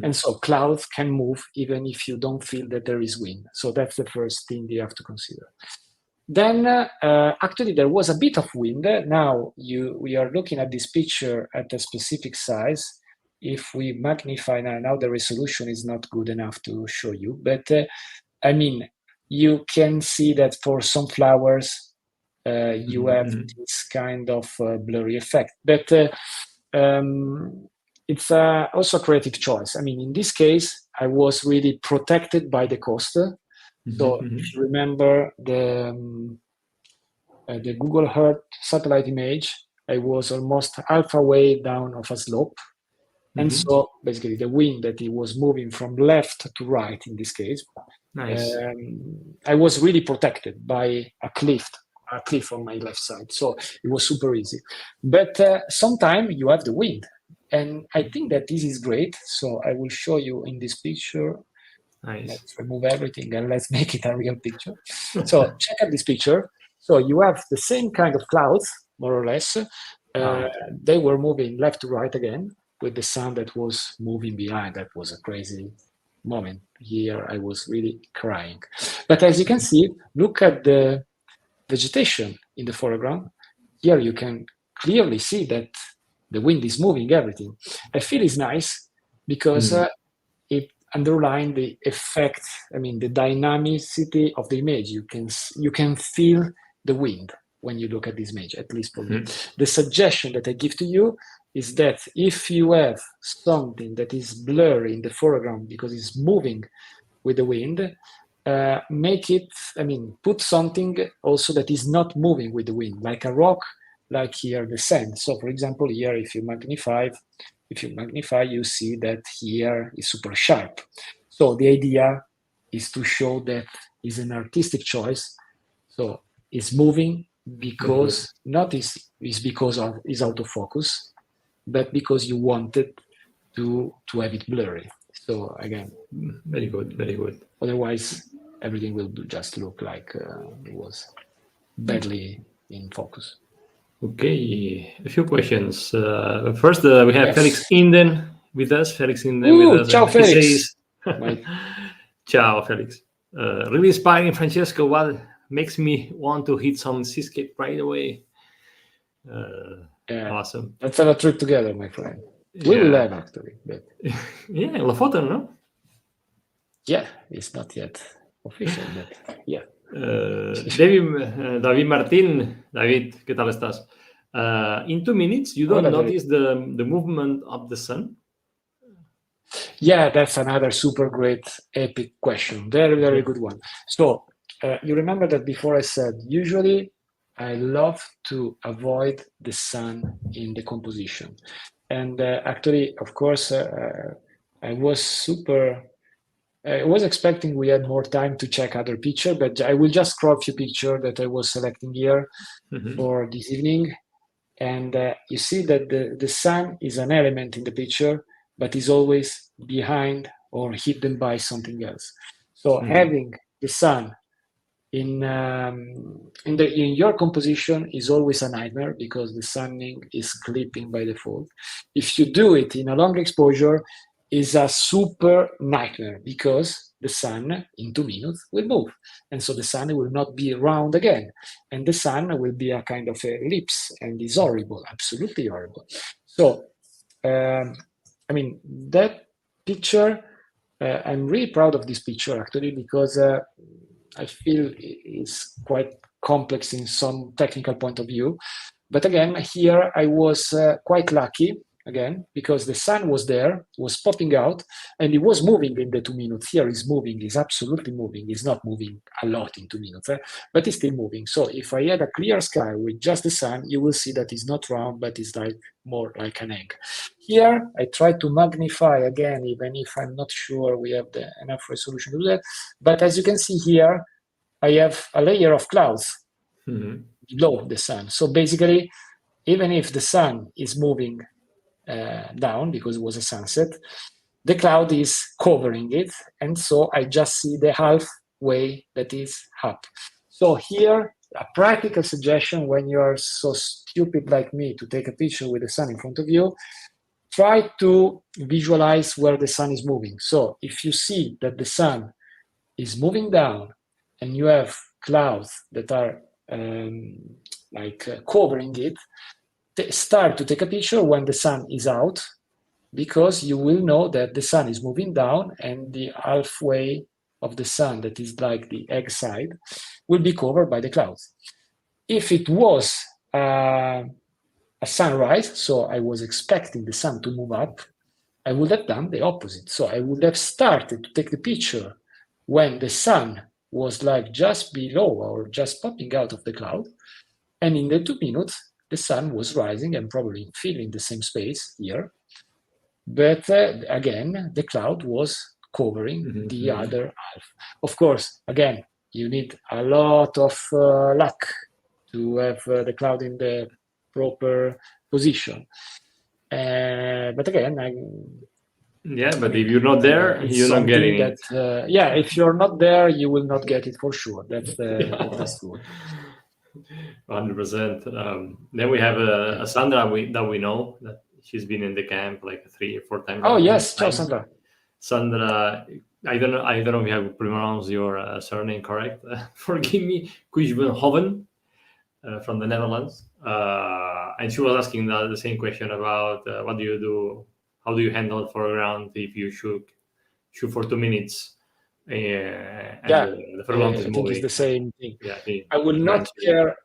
And so clouds can move even if you don't feel that there is wind. So that's the first thing you have to consider. Then actually there was a bit of wind. Now we are looking at this picture at a specific size. If we magnify now the resolution is not good enough to show you, but I mean, you can see that for some flowers, you have this kind of blurry effect. But it's also a creative choice. I mean, in this case, I was really protected by the coast. So if you remember the Google Earth satellite image, I was almost halfway down of a slope. And so basically the wind that it was moving from left to right in this case, nice. I was really protected by a cliff on my left side. So it was super easy. But sometimes you have the wind. And I think that this is great. So I will show you in this picture. Nice. Let's remove everything and let's make it a real picture. So check out this picture. So you have the same kind of clouds, more or less. They were moving left to right again with the sun that was moving behind. That was a crazy moment. Here I was really crying. But as you can see, look at the vegetation in the foreground. Here you can clearly see that the wind is moving everything. I feel it's nice because it underlines the effect, I mean, the dynamicity of the image. You can feel the wind when you look at this image, at least for me. The suggestion that I give to you is that if you have something that is blurry in the foreground because it's moving with the wind, make it, I mean, put something also that is not moving with the wind, like a rock, like here the sand. So for example, here, if you magnify, you see that here is super sharp. So the idea is to show that is an artistic choice. So it's moving because not is because it's out of focus, but because you wanted to have it blurry. So again, very good, very good. Otherwise, everything will just look like it was badly in focus. Okay, a few questions. First, we have Felix Inden with us. Ciao, Felix. Ciao, Felix. Really inspiring, Francesco. What makes me want to hit some Seascape right away? Awesome. Let's have a trip together, my friend. We will have, actually. But... yeah, la foto, no? Yeah, it's not yet official, but yeah. David Martin. David, ¿qué tal estás? In 2 minutes, you don't notice the movement of the sun? Yeah, that's another super great, epic question. Very, very good one. So you remember that before I said, usually I love to avoid the sun in the composition. And actually, of course, I was expecting we had more time to check other pictures, but I will just crop a few pictures that I was selecting here for this evening. And you see that the sun is an element in the picture, but is always behind or hidden by something else. So having the sun in your composition is always a nightmare because the sunning is clipping by default. If you do it in a long exposure, is a super nightmare because the sun in 2 minutes will move, and so the sun will not be round again, and the sun will be a kind of ellipse, and is horrible, absolutely horrible. So I mean, that picture, I'm really proud of this picture actually because I feel it's quite complex in some technical point of view. But again, here I was quite lucky again because the sun was there, was popping out, and it was moving in the 2 minutes. Here is moving, is absolutely moving. It's not moving a lot in 2 minutes, but it's still moving. So if I had a clear sky with just the sun, you will see that it's not round, but it's like more like an egg. Here, I try to magnify again, even if I'm not sure we have enough resolution to do that. But as you can see here, I have a layer of clouds below the sun. So basically, even if the sun is moving down because it was a sunset, the cloud is covering it. And so I just see the halfway that is up. So here, a practical suggestion when you are so stupid like me to take a picture with the sun in front of you, try to visualize where the sun is moving. So if you see that the sun is moving down and you have clouds that are covering it, start to take a picture when the sun is out, because you will know that the sun is moving down and the halfway of the sun, that is like the egg side, will be covered by the clouds. If it was a sunrise, so I was expecting the sun to move up, I would have done the opposite. So I would have started to take the picture when the sun was like just below or just popping out of the cloud. And in the 2 minutes, the sun was rising and probably filling the same space here. But again, the cloud was covering the other half. Of course, again, you need a lot of luck to have the cloud in the proper position. But again, but if you're not there, you're not getting it. If you're not there, you will not get it for sure. That's true. 100%. Then we have Sandra that we know that she's been in the camp like 3 or 4 times. Oh yes, ciao Sandra. Sandra, I don't know if you have pronounced your surname correct. Forgive me, Kujvenhoven from the Netherlands, and she was asking the same question about what do you do, how do you handle foreground if you shoot for 2 minutes. The foreground is I moving. think it's the same thing. Yeah, I will not care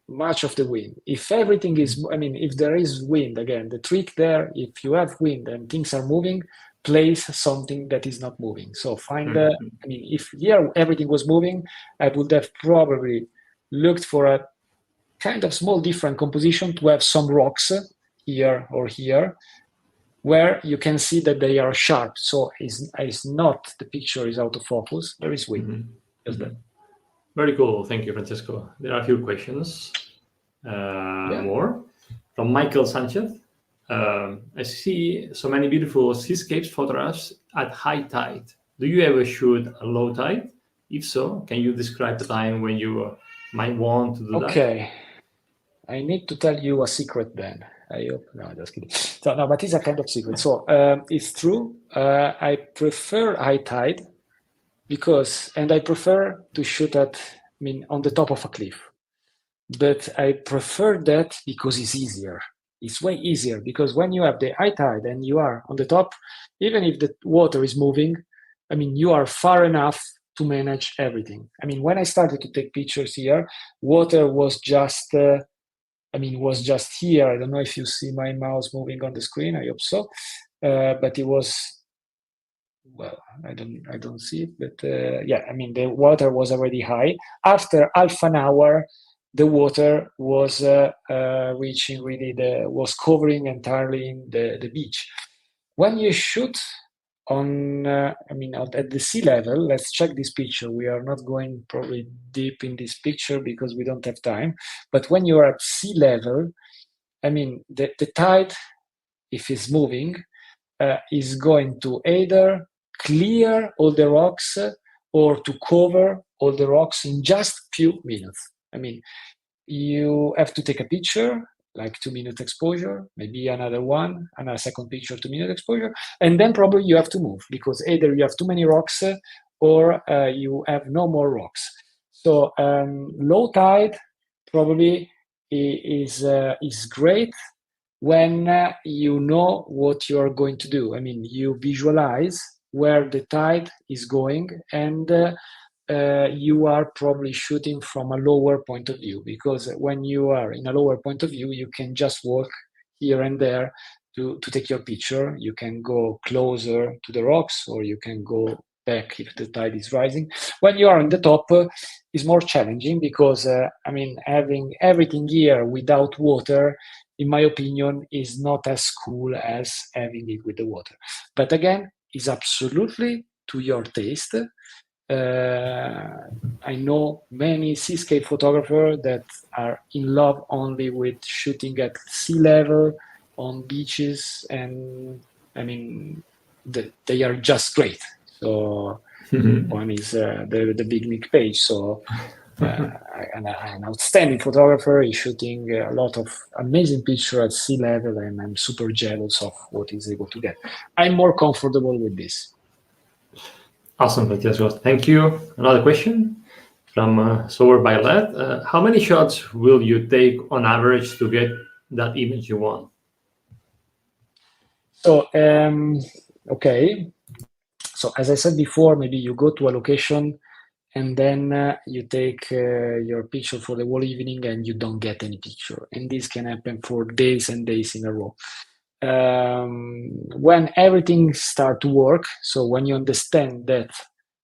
much of the wind. If everything is, if there is wind, again, the trick there, if you have wind and things are moving, place something that is not moving. So find, if here everything was moving, I would have probably looked for a kind of small different composition to have some rocks here or here, where you can see that they are sharp. So it's not the picture is out of focus. There is wind. Just that. Very cool. Thank you, Francesco. There are a few questions more from Michael Sanchez. I see so many beautiful seascapes photographs at high tide. Do you ever shoot at low tide? If so, can you describe the time when you might want to do that? Okay. I need to tell you a secret then. I hope, no, just kidding. So, no, but it's a kind of secret. So it's true. I prefer high tide because, and I prefer to shoot on the top of a cliff. But I prefer that because it's easier. It's way easier because when you have the high tide and you are on the top, even if the water is moving, you are far enough to manage everything. When I started to take pictures here, water was just here. I don't know if you see my mouse moving on the screen. I hope so. But it was, well, I don't see it. But the water was already high. After half an hour, the water was reaching really was covering entirely the beach. When you shoot on, at the sea level, let's check this picture. We are not going probably deep in this picture because we don't have time. But when you are at sea level, the tide, if it's moving, is going to either clear all the rocks or to cover all the rocks in just few minutes. I mean, you have to take a picture, like 2-minute exposure, maybe another one, and a second picture, 2-minute exposure, and then probably you have to move because either you have too many rocks or you have no more rocks. So low tide probably is great when you know what you are going to do. I mean, you visualize where the tide is going, and you are probably shooting from a lower point of view, because when you are in a lower point of view, you can just walk here and there to take your picture. You can go closer to the rocks, or you can go back if the tide is rising. When you are on the top, is more challenging because, I mean, having everything here without water, in my opinion, is not as cool as having it with the water. But again, it's absolutely to your taste. I know many seascape photographers that are in love only with shooting at sea level on beaches, and I mean, they are just great. So one is the Big Nick page. So an outstanding photographer is shooting a lot of amazing pictures at sea level, and I'm super jealous of what he's able to get. I'm more comfortable with this. Awesome, Francesco. Thank you. Another question from Sober Violet. How many shots will you take on average to get that image you want? So, okay. So as I said before, maybe you go to a location and then you take your picture for the whole evening and you don't get any picture. And this can happen for days and days in a row. When everything starts to work, so when you understand that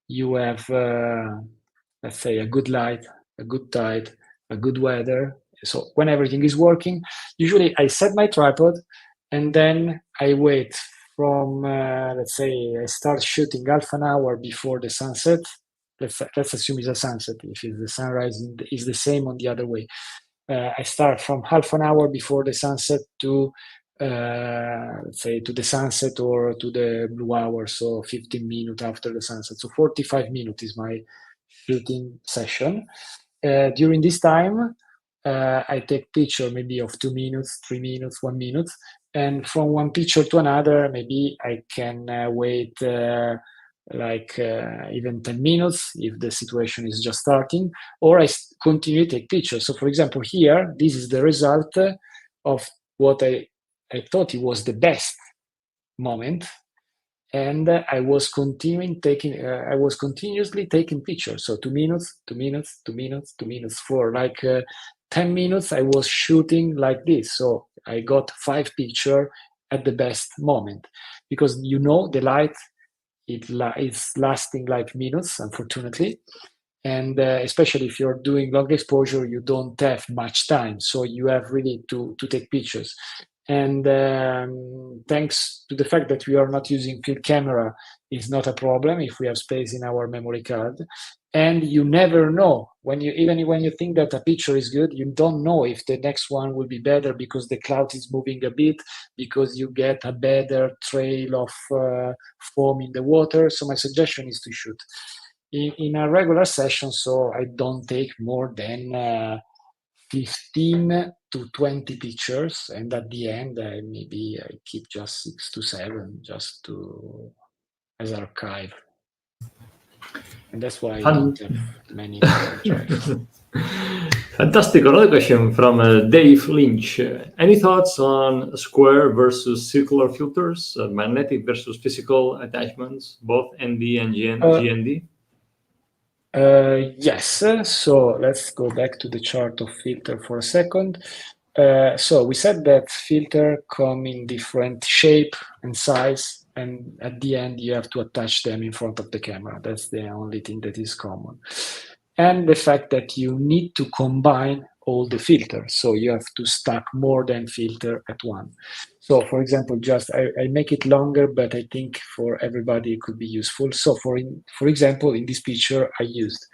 you have, let's say, a good light, a good tide, a good weather, so when everything is working, usually I set my tripod and then I wait from, let's say, I start shooting half an hour before the sunset. Let's assume it's a sunset. If it's the sunrise, is the same on the other way. I start from half an hour before the sunset to, let's say, to the sunset or to the blue hour, so 15 minutes after the sunset. So 45 minutes is my shooting session. During this time, I take picture maybe of 2 minutes, 3 minutes, 1 minute, and from one picture to another, maybe I can wait even 10 minutes if the situation is just starting, or I continue to take pictures. So for example, here, this is the result of what I thought it was the best moment. And I was continuously taking pictures. So 2 minutes, 2 minutes, 2 minutes, 2 minutes, for like 10 minutes, I was shooting like this. So I got 5 pictures at the best moment, because the light, it's lasting like minutes, unfortunately. And especially if you're doing long exposure, you don't have much time. So you have really to take pictures. And thanks to the fact that we are not using field camera, is not a problem if we have space in our memory card. And you never know, even when you think that a picture is good, you don't know if the next one will be better because the cloud is moving a bit, because you get a better trail of foam in the water. So my suggestion is to shoot in a regular session, so I don't take more than 15 to 20 pictures, and at the end maybe I keep just 6 to 7 just as archive, and that's why I don't have many drives. Fantastic. Another question from Dave Lynch. Any thoughts on square versus circular filters, magnetic versus physical attachments, both ND and GND? Yes, so let's go back to the chart of filter for a second. So we said that filter come in different shape and size, and at the end you have to attach them in front of the camera. That's the only thing that is common. And the fact that you need to combine all the filters, so you have to stack more than filter at once. So for example, just I make it longer, but I think for everybody it could be useful. So for example, in this picture I used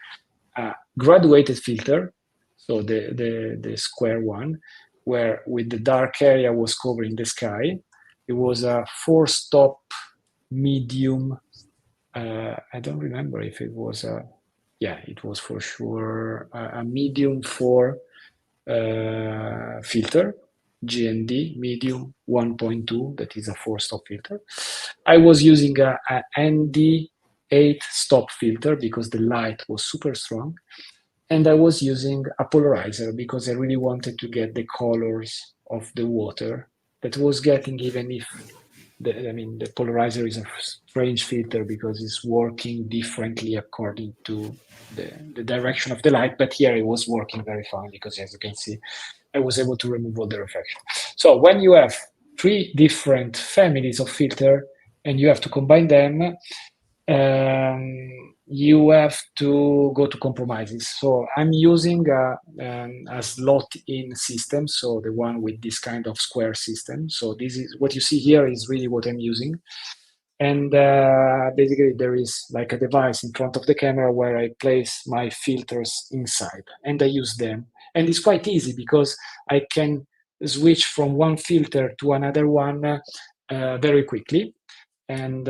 a graduated filter, so the square one, where with the dark area was covering the sky. It was a 4-stop medium. I don't remember if it was a yeah, it was for sure a medium 4 filter, GND medium 1.2, that is a 4-stop filter. I was using a ND 8-stop filter because the light was super strong. And I was using a polarizer because I really wanted to get the colors of the water that was getting, even if the polarizer is a strange filter because it's working differently according to the direction of the light. But here it was working very fine because, as you can see, I was able to remove all the reflection. So when you have 3 different families of filter and you have to combine them, you have to go to compromises. So I'm using a slot-in system, so the one with this kind of square system. So this is what you see here is really what I'm using. And basically there is like a device in front of the camera where I place my filters inside and I use them. And it's quite easy because I can switch from one filter to another one very quickly. And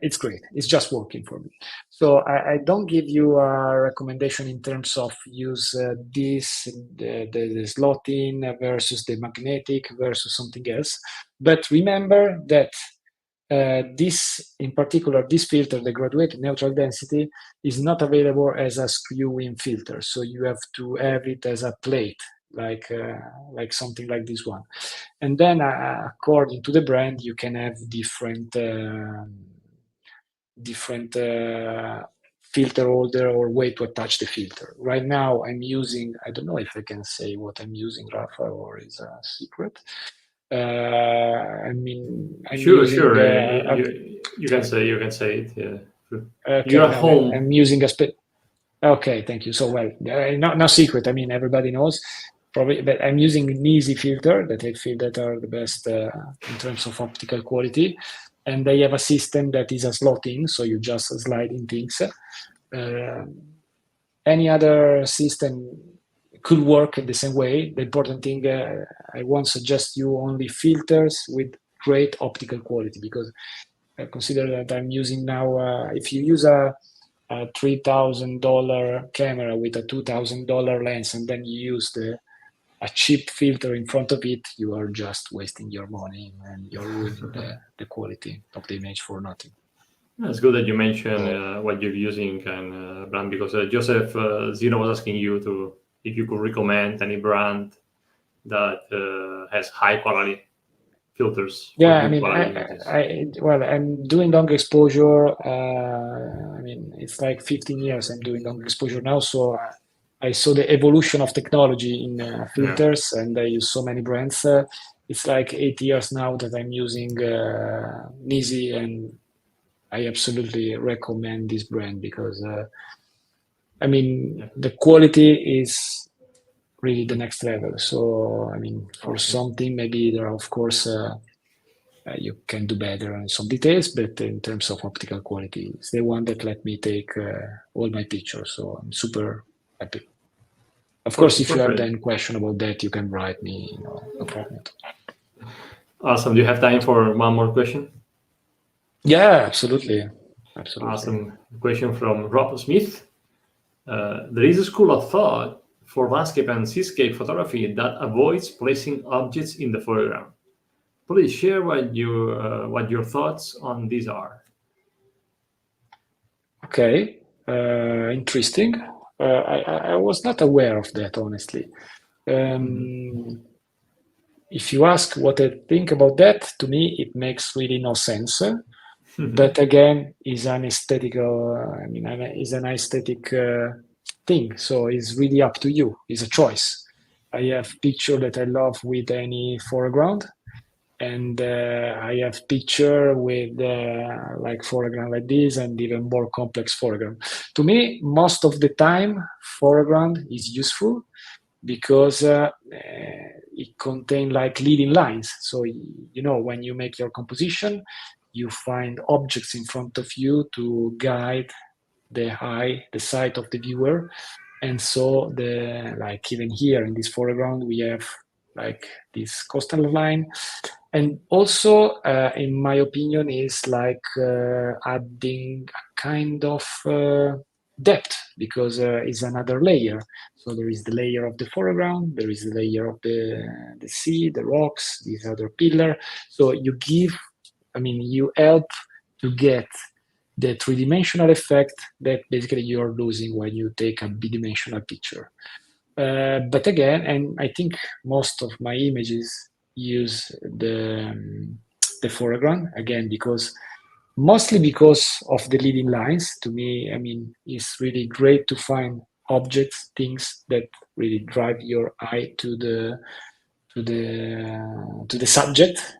it's great. It's just working for me. So I don't give you a recommendation in terms of use the slot in versus the magnetic versus something else. But remember that this, in particular, this filter, the graduated neutral density, is not available as a screw-in filter. So you have to have it as a plate, like something like this one. And then according to the brand, you can have different filter holder or way to attach the filter. Right now I'm using, I don't know if I can say what I'm using, Rafa, or is a secret. I'm Sure, using sure. You can say it. Yeah. Sure. okay, You're at no, home. I'm using okay, thank you. So well, no secret. I mean, everybody knows probably, but I'm using an easy filter that I feel that are the best in terms of optical quality, and they have a system that is a slot in, so you just slide in things. Any other system could work in the same way. The important thing, I won't suggest you only filters with great optical quality, because consider that I'm using now, if you use a $3,000 camera with a $2,000 lens, and then you use a cheap filter in front of it, you are just wasting your money and you're ruining the quality of the image for nothing. It's good that you mentioned what you're using and brand, because Joseph Zeno was asking you if you could recommend any brand that has high quality filters for Yeah, I good mean, quality images. well, I'm doing long exposure. I mean, it's like 15 years I'm doing long exposure now, so I saw the evolution of technology in filters, and I use so many brands. It's like 8 years now that I'm using Nisi, and I absolutely recommend this brand because, I mean, the quality is really the next level. So, I mean, for something, maybe there are, of course, you can do better on some details, but in terms of optical quality, it's the one that let me take all my pictures. So I'm super happy. Of course, if you have any question about that, you can write me, no problem. Awesome. Do you have time for one more question? Yeah, absolutely. Awesome. Question from Rob Smith. There is a school of thought for landscape and seascape photography that avoids placing objects in the foreground. Please share what your thoughts on these are. Okay, interesting. I was not aware of that, honestly. If you ask what I think about that, to me it makes really no sense. But again, is an aesthetical. I mean, is an aesthetic thing. So it's really up to you. It's a choice. I have picture that I love with any foreground, and I have picture with like foreground like this, and even more complex foreground. To me, most of the time, foreground is useful because it contains like leading lines. So when you make your composition, you find objects in front of you to guide the sight of the viewer. And so like even here in this foreground, we have like this coastal line. And also, in my opinion, is like adding a kind of depth, because it's another layer. So there is the layer of the foreground, there is the layer of the sea, the rocks, these other pillar. So you give, you help to get the three-dimensional effect that basically you're losing when you take a bidimensional picture. But again, and I think most of my images use the foreground, again, mostly because of the leading lines. To me, it's really great to find objects, things that really drive your eye to the subject.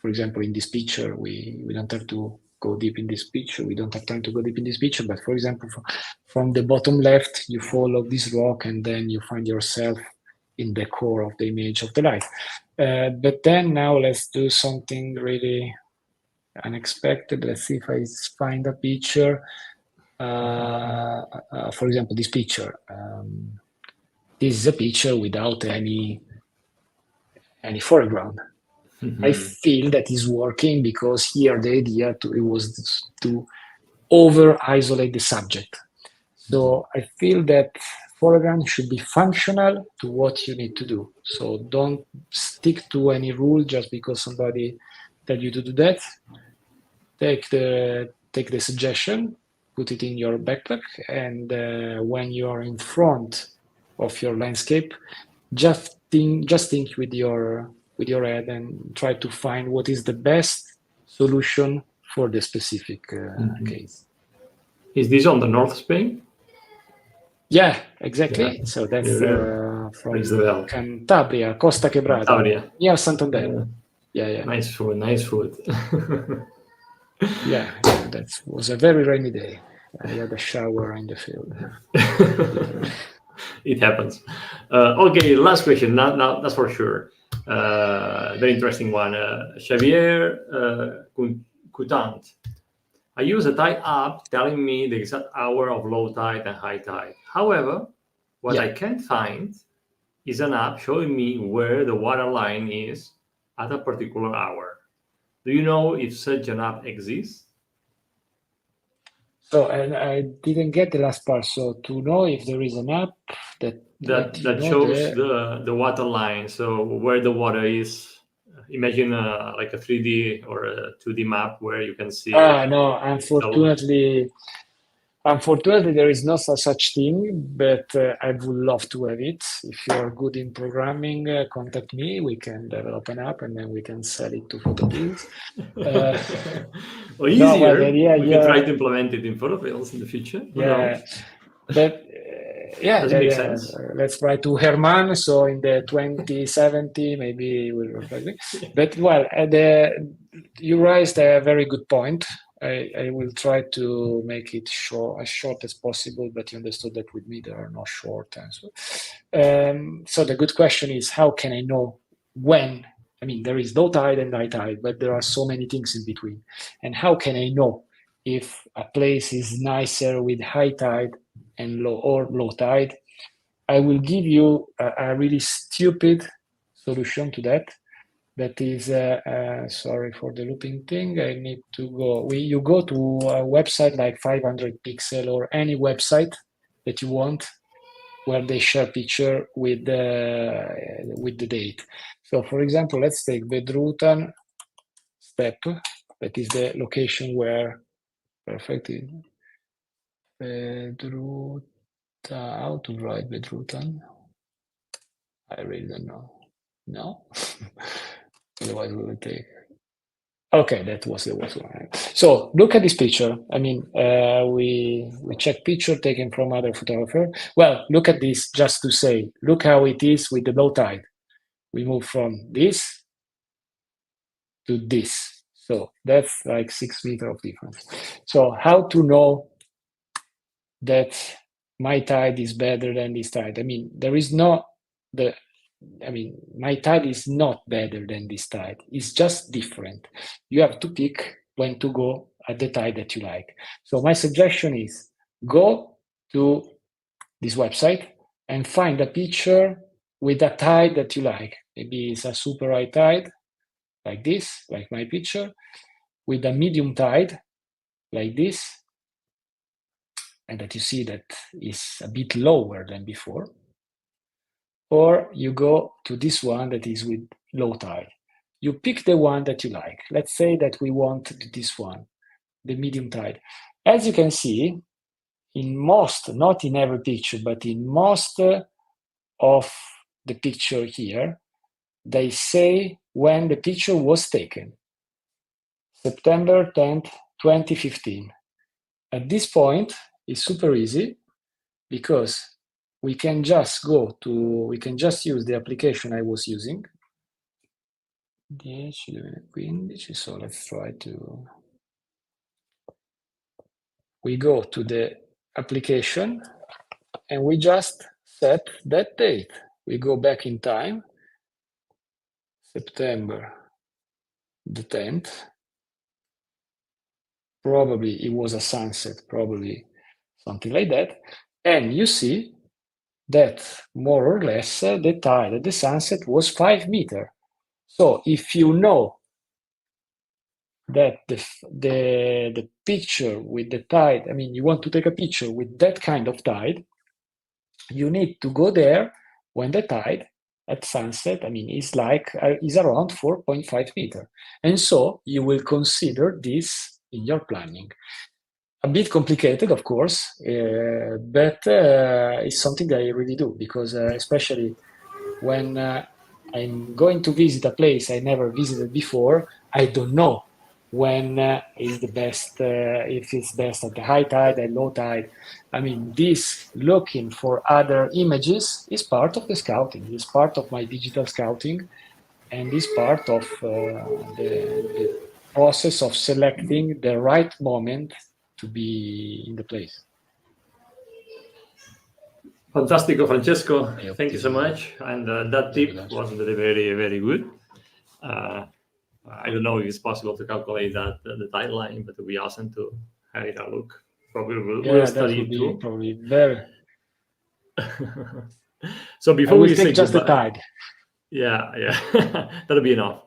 For example, in this picture, we don't have to go deep in this picture. We don't have time to go deep in this picture. But for example, from the bottom left, you follow this rock, and then you find yourself in the core of the image of the light. But then now let's do something really unexpected. Let's see if I find a picture. For example, this picture. This is a picture without any foreground. Mm-hmm. I feel that is working because here the idea was to over isolate the subject. So I feel that foreground should be functional to what you need to do. So don't stick to any rule just because somebody tell you to do that. Take the suggestion, put it in your backpack, and when you are in front of your landscape, just think with your head and try to find what is the best solution for the specific case. Is this on the North Spain? Yeah, exactly. Yeah. So that's from Cantabria, Costa Quebrada, near Santander. Yeah. Nice food. Yeah, that was a very rainy day. I had a shower in the field. It happens. Okay, last question. Now that's for sure. Very interesting one. Xavier Coutant. I use a tide app telling me the exact hour of low tide and high tide. However, what I can't find is an app showing me where the water line is at a particular hour. Do you know if such an app exists? So, and I didn't get the last part. So, to know if there is an app that shows the water line, so where the water is. Imagine like a 3D or a 2D map where you can see. No, unfortunately, there is no such thing, but I would love to have it. If you're good in programming, contact me. We can develop an app and then we can sell it to PhotoPills. Or easier, we can try to implement it in PhotoPills in the future. But makes sense. Let's try to Herman. So in the 2070, maybe we'll reflect it. But well, you raised a very good point. I will try to make it as short as possible, but you understood that with me there are no short answers. So the good question is, how can I know when? There is low tide and high tide, but there are so many things in between. And how can I know if a place is nicer with high tide and low tide? I will give you a really stupid solution to that. That is, sorry for the looping thing. I need to go. You go to a website like 500 Pixel or any website that you want, where they share picture with the date. So, for example, let's take Vedrutan step. That is the location where perfect. Vedrutan. How to write Vedrutan? I really don't know. No. Otherwise, we will take. Okay, that was the one. So look at this picture. We check picture taken from other photographer. Well, look at this just to say, look how it is with the low tide. We move from this to this. So that's like 6 meters of difference. So how to know that my tide is better than this tide? There is no my tide is not better than this tide. It's just different. You have to pick when to go at the tide that you like. So my suggestion is go to this website and find a picture with a tide that you like. Maybe it's a super high tide, like this, like my picture, with a medium tide, like this, and that you see that is a bit lower than before, or you go to this one that is with low tide. You pick the one that you like. Let's say that we want this one, the medium tide. As you can see, in most, not in every picture, but in most of the picture here, they say when the picture was taken, September 10th, 2015. At this point, it's super easy because we can just use the application I was using. 10, 11, 15, so let's try to... We go to the application and we just set that date. We go back in time, September the 10th. Probably it was a sunset, probably something like that. And you see that more or less the tide at the sunset was 5 meters. So if you know that the picture with the tide, I mean, you want to take a picture with that kind of tide, you need to go there when the tide at sunset, I mean, is around 4.5 meters. And so you will consider this in your planning. A bit complicated, of course, but it's something that I really do because especially when I'm going to visit a place I never visited before, I don't know when is the best, if it's best at the high tide and low tide. I mean, this looking for other images is part of the scouting, is part of my digital scouting, and is part of the process of selecting the right moment to be in the place. Fantastico, Francesco. Thank you so much. And that tip was very, very good. I don't know if it's possible to calculate that the timeline, but it would be awesome to have it a look. Probably we'll study it too. Probably very. So before we say just goodbye, the tide. Yeah, that'll be enough.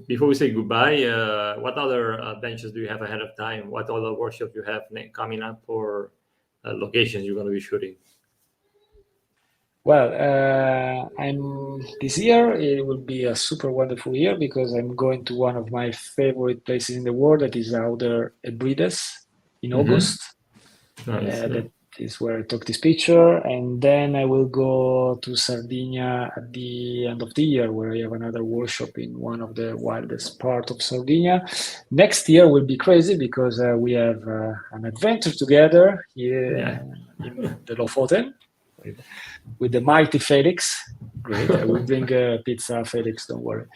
Before we say goodbye, what other adventures do you have ahead of time? What other workshops you have coming up, or locations you're going to be shooting? Well, this year it will be a super wonderful year because I'm going to one of my favorite places in the world, that is Outer Hebrides in August. Nice. That is where I took this picture, and then I will go to Sardinia at the end of the year, where I have another workshop in one of the wildest part of Sardinia. Next year will be crazy because we have an adventure together here in the Lofoten with the mighty Felix. Great, I will bring pizza, Felix, don't worry.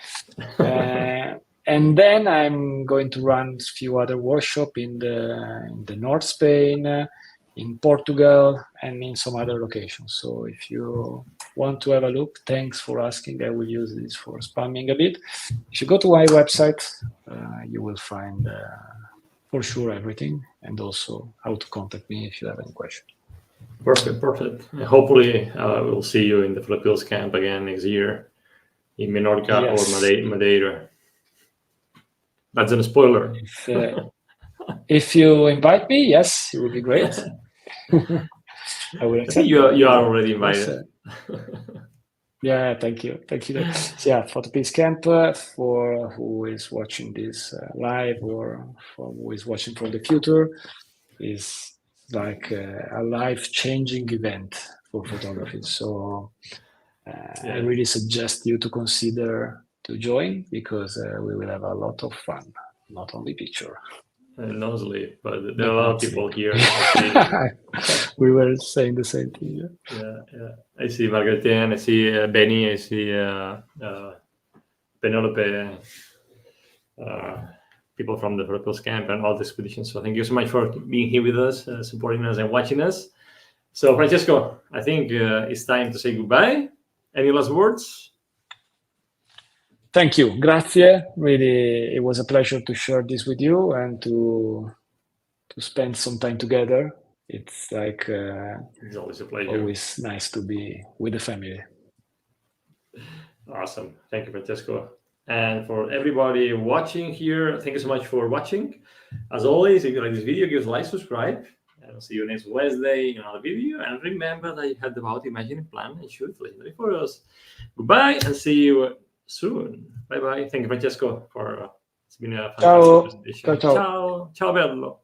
And then I'm going to run a few other workshops in the North Spain, in Portugal, and in some other locations. So if you want to have a look, thanks for asking. I will use this for spamming a bit. If you go to my website, you will find for sure everything, and also how to contact me if you have any questions. Perfect. Hopefully, we'll see you in the PhotoPills camp again next year in Menorca or Madeira. That's a spoiler. If you invite me, yes, it would be great. I will accept. I think you are already invited. Yeah, thank you. So yeah, PhotoPills camp for who is watching this live or for who is watching from the future is like a life-changing event for photography. So I really suggest you to consider to join because we will have a lot of fun, not only picture. No sleep, but there are a lot of people here. We were saying the same thing. Yeah. I see Margaretine, I see Benny, I see Penelope, people from the PhotoPills camp and all the expeditions. So thank you so much for being here with us, supporting us and watching us. So Francesco, I think it's time to say goodbye. Any last words? Thank you. Grazie. Really, it was a pleasure to share this with you and to spend some time together. It's like it's always a pleasure. Always nice to be with the family. Awesome. Thank you, Francesco. And for everybody watching here, thank you so much for watching. As always, if you like this video, give us a like, subscribe, and I'll see you next Wednesday in another video. And remember that you had about imagining plan and shoot legendary photos. Goodbye, and see you soon. Bye bye. Thank you, Francesco, for it's been a fantastic Ciao. presentation. Ciao, ciao. Ciao, ciao, bello.